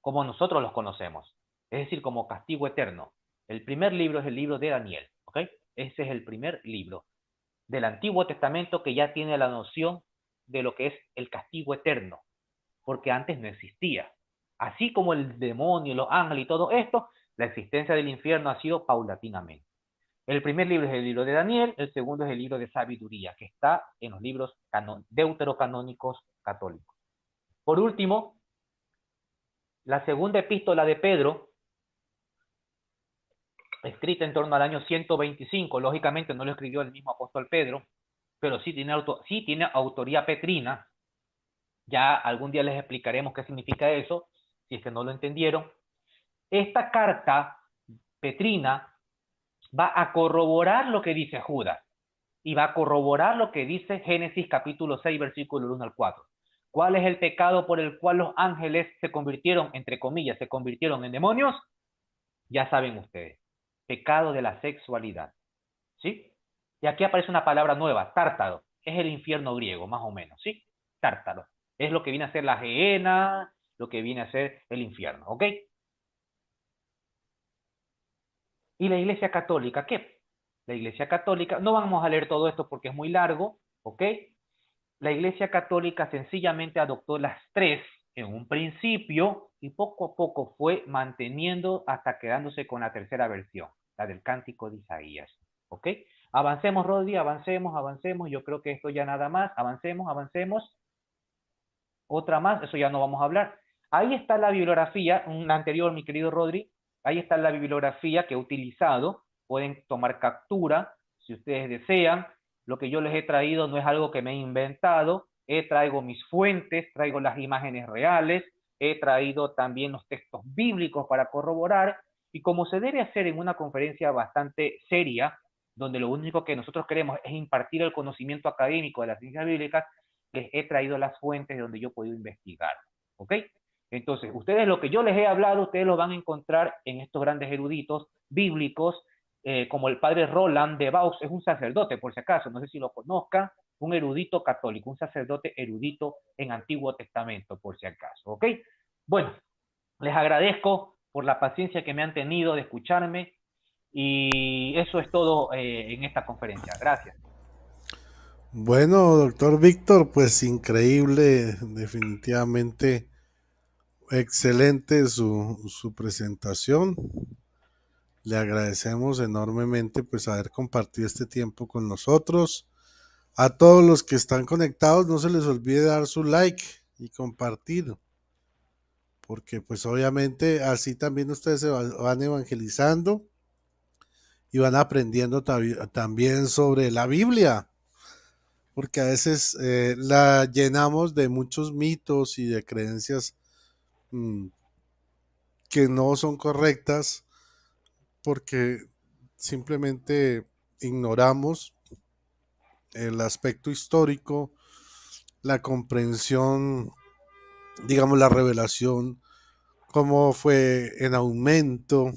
Como nosotros los conocemos, es decir, como castigo eterno. El primer libro es el libro de Daniel, ¿ok? Ese es el primer libro. del Antiguo Testamento que ya tiene la noción de lo que es el castigo eterno, porque antes no existía. Así como el demonio, los ángeles y todo esto, la existencia del infierno ha sido paulatinamente. El primer libro es el libro de Daniel, el segundo es el libro de sabiduría, que está en los libros deuterocanónicos católicos. Por último, la segunda epístola de Pedro, escrita en torno al año 125, lógicamente no lo escribió el mismo apóstol Pedro, pero sí tiene autoría petrina. Ya algún día les explicaremos qué significa eso, si es que no lo entendieron. Esta carta petrina va a corroborar lo que dice Judas y va a corroborar lo que dice Génesis capítulo 6, versículo 1 al 4. ¿Cuál es el pecado por el cual los ángeles se convirtieron, entre comillas, se convirtieron en demonios? Ya saben ustedes. Pecado de la sexualidad. ¿Sí? Y aquí aparece una palabra nueva, tártaro. Es el infierno griego, más o menos, ¿sí? Tártaro. Es lo que viene a ser la gehenna, lo que viene a ser el infierno, ¿ok? ¿Y la Iglesia Católica qué? La Iglesia Católica, no vamos a leer todo esto porque es muy largo, ¿ok? La Iglesia Católica sencillamente adoptó las tres en un principio y poco a poco fue manteniendo hasta quedándose con la tercera versión, la del Cántico de Isaías, ¿ok? Avancemos, Rodri, avancemos, avancemos. Yo creo que esto ya nada más. Avancemos, avancemos. Otra más, eso ya no vamos a hablar. Ahí está la bibliografía, una anterior, mi querido Rodri. Ahí está la bibliografía que he utilizado. Pueden tomar captura si ustedes desean. Lo que yo les he traído no es algo que me he inventado. Traigo mis fuentes, traigo las imágenes reales, he traído también los textos bíblicos para corroborar. Y como se debe hacer en una conferencia bastante seria, donde lo único que nosotros queremos es impartir el conocimiento académico de las ciencias bíblicas, les he traído las fuentes de donde yo he podido investigar. ¿Ok? Entonces, ustedes lo que yo les he hablado, ustedes lo van a encontrar en estos grandes eruditos bíblicos, como el padre Roland de Vaux, es un sacerdote, por si acaso, no sé si lo conozcan, un erudito católico, un sacerdote erudito en Antiguo Testamento, por si acaso. ¿Ok? Bueno, les agradezco por la paciencia que me han tenido de escucharme y eso es todo en esta conferencia. Gracias. Bueno, doctor Víctor, pues increíble, definitivamente excelente su presentación. Le agradecemos enormemente pues haber compartido este tiempo con nosotros. A todos los que están conectados, no se les olvide dar su like y compartir, porque pues obviamente así también ustedes se van evangelizando y van aprendiendo también sobre la Biblia, porque a veces la llenamos de muchos mitos y de creencias mmm, que no son correctas porque simplemente ignoramos el aspecto histórico, la comprensión, digamos la revelación, cómo fue en aumento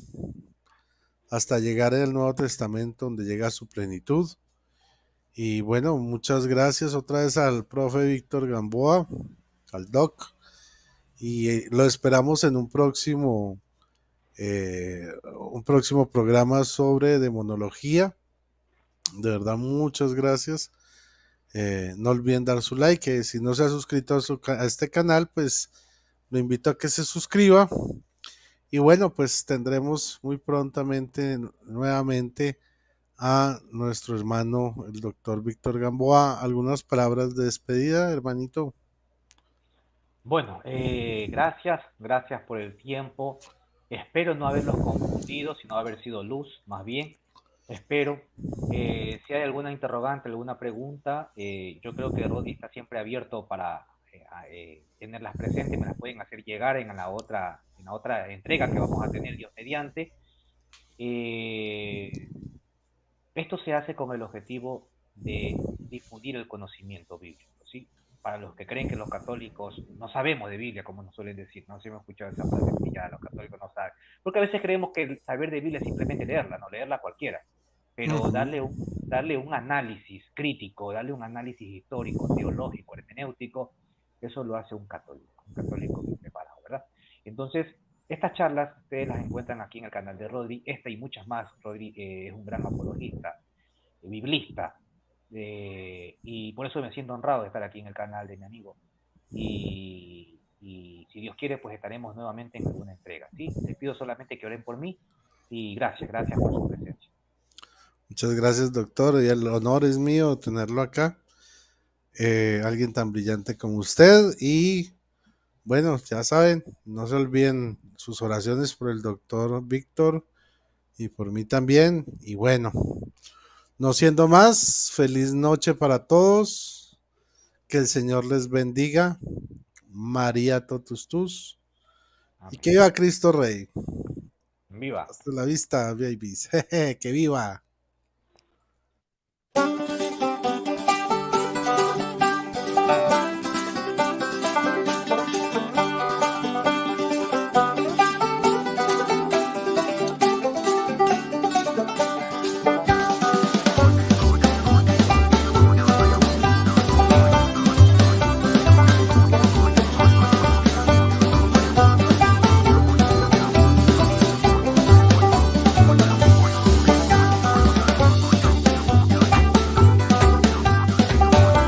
hasta llegar al Nuevo Testamento donde llega a su plenitud. Y bueno, muchas gracias otra vez al profe Víctor Gamboa, al doc, y lo esperamos en un próximo programa sobre demonología. De verdad, muchas gracias. No olviden dar su like, que si no se ha suscrito a este canal, pues lo invito a que se suscriba. Y bueno, pues tendremos muy prontamente nuevamente a nuestro hermano, el doctor Víctor Gamboa. ¿Algunas palabras de despedida, hermanito? Bueno, gracias por el tiempo. Espero no haberlos confundido, sino haber sido luz, más bien. Espero. Si hay alguna interrogante, alguna pregunta, yo creo que Rodi está siempre abierto para tenerlas presentes. Me las pueden hacer llegar en la otra entrega que vamos a tener Dios mediante. Eh, Esto se hace con el objetivo de difundir el conocimiento bíblico, ¿sí? Para los que creen que los católicos no sabemos de Biblia, como nos suelen decir, no sé si hemos escuchado esa frase que ya los católicos no saben, porque a veces creemos que el saber de Biblia es simplemente leerla, no leerla cualquiera, pero Ujú. darle un análisis crítico, darle un análisis histórico, teológico, hermenéutico, eso lo hace un católico bien preparado, ¿verdad? Entonces, estas charlas ustedes las encuentran aquí en el canal de Rodri, esta y muchas más. Rodri es un gran apologista, biblista, y por eso me siento honrado de estar aquí en el canal de mi amigo. Y si Dios quiere, pues estaremos nuevamente en alguna entrega, ¿sí? Les pido solamente que oren por mí y gracias por su presencia. Muchas gracias, doctor, y el honor es mío tenerlo acá. Alguien tan brillante como usted. Y bueno, ya saben, no se olviden sus oraciones por el doctor Víctor y por mí también. Y bueno, no siendo más, feliz noche para todos. Que el Señor les bendiga. María Totus Tus. Y Amén. que viva Cristo Rey. Viva. Hasta la vista, babies. Que viva.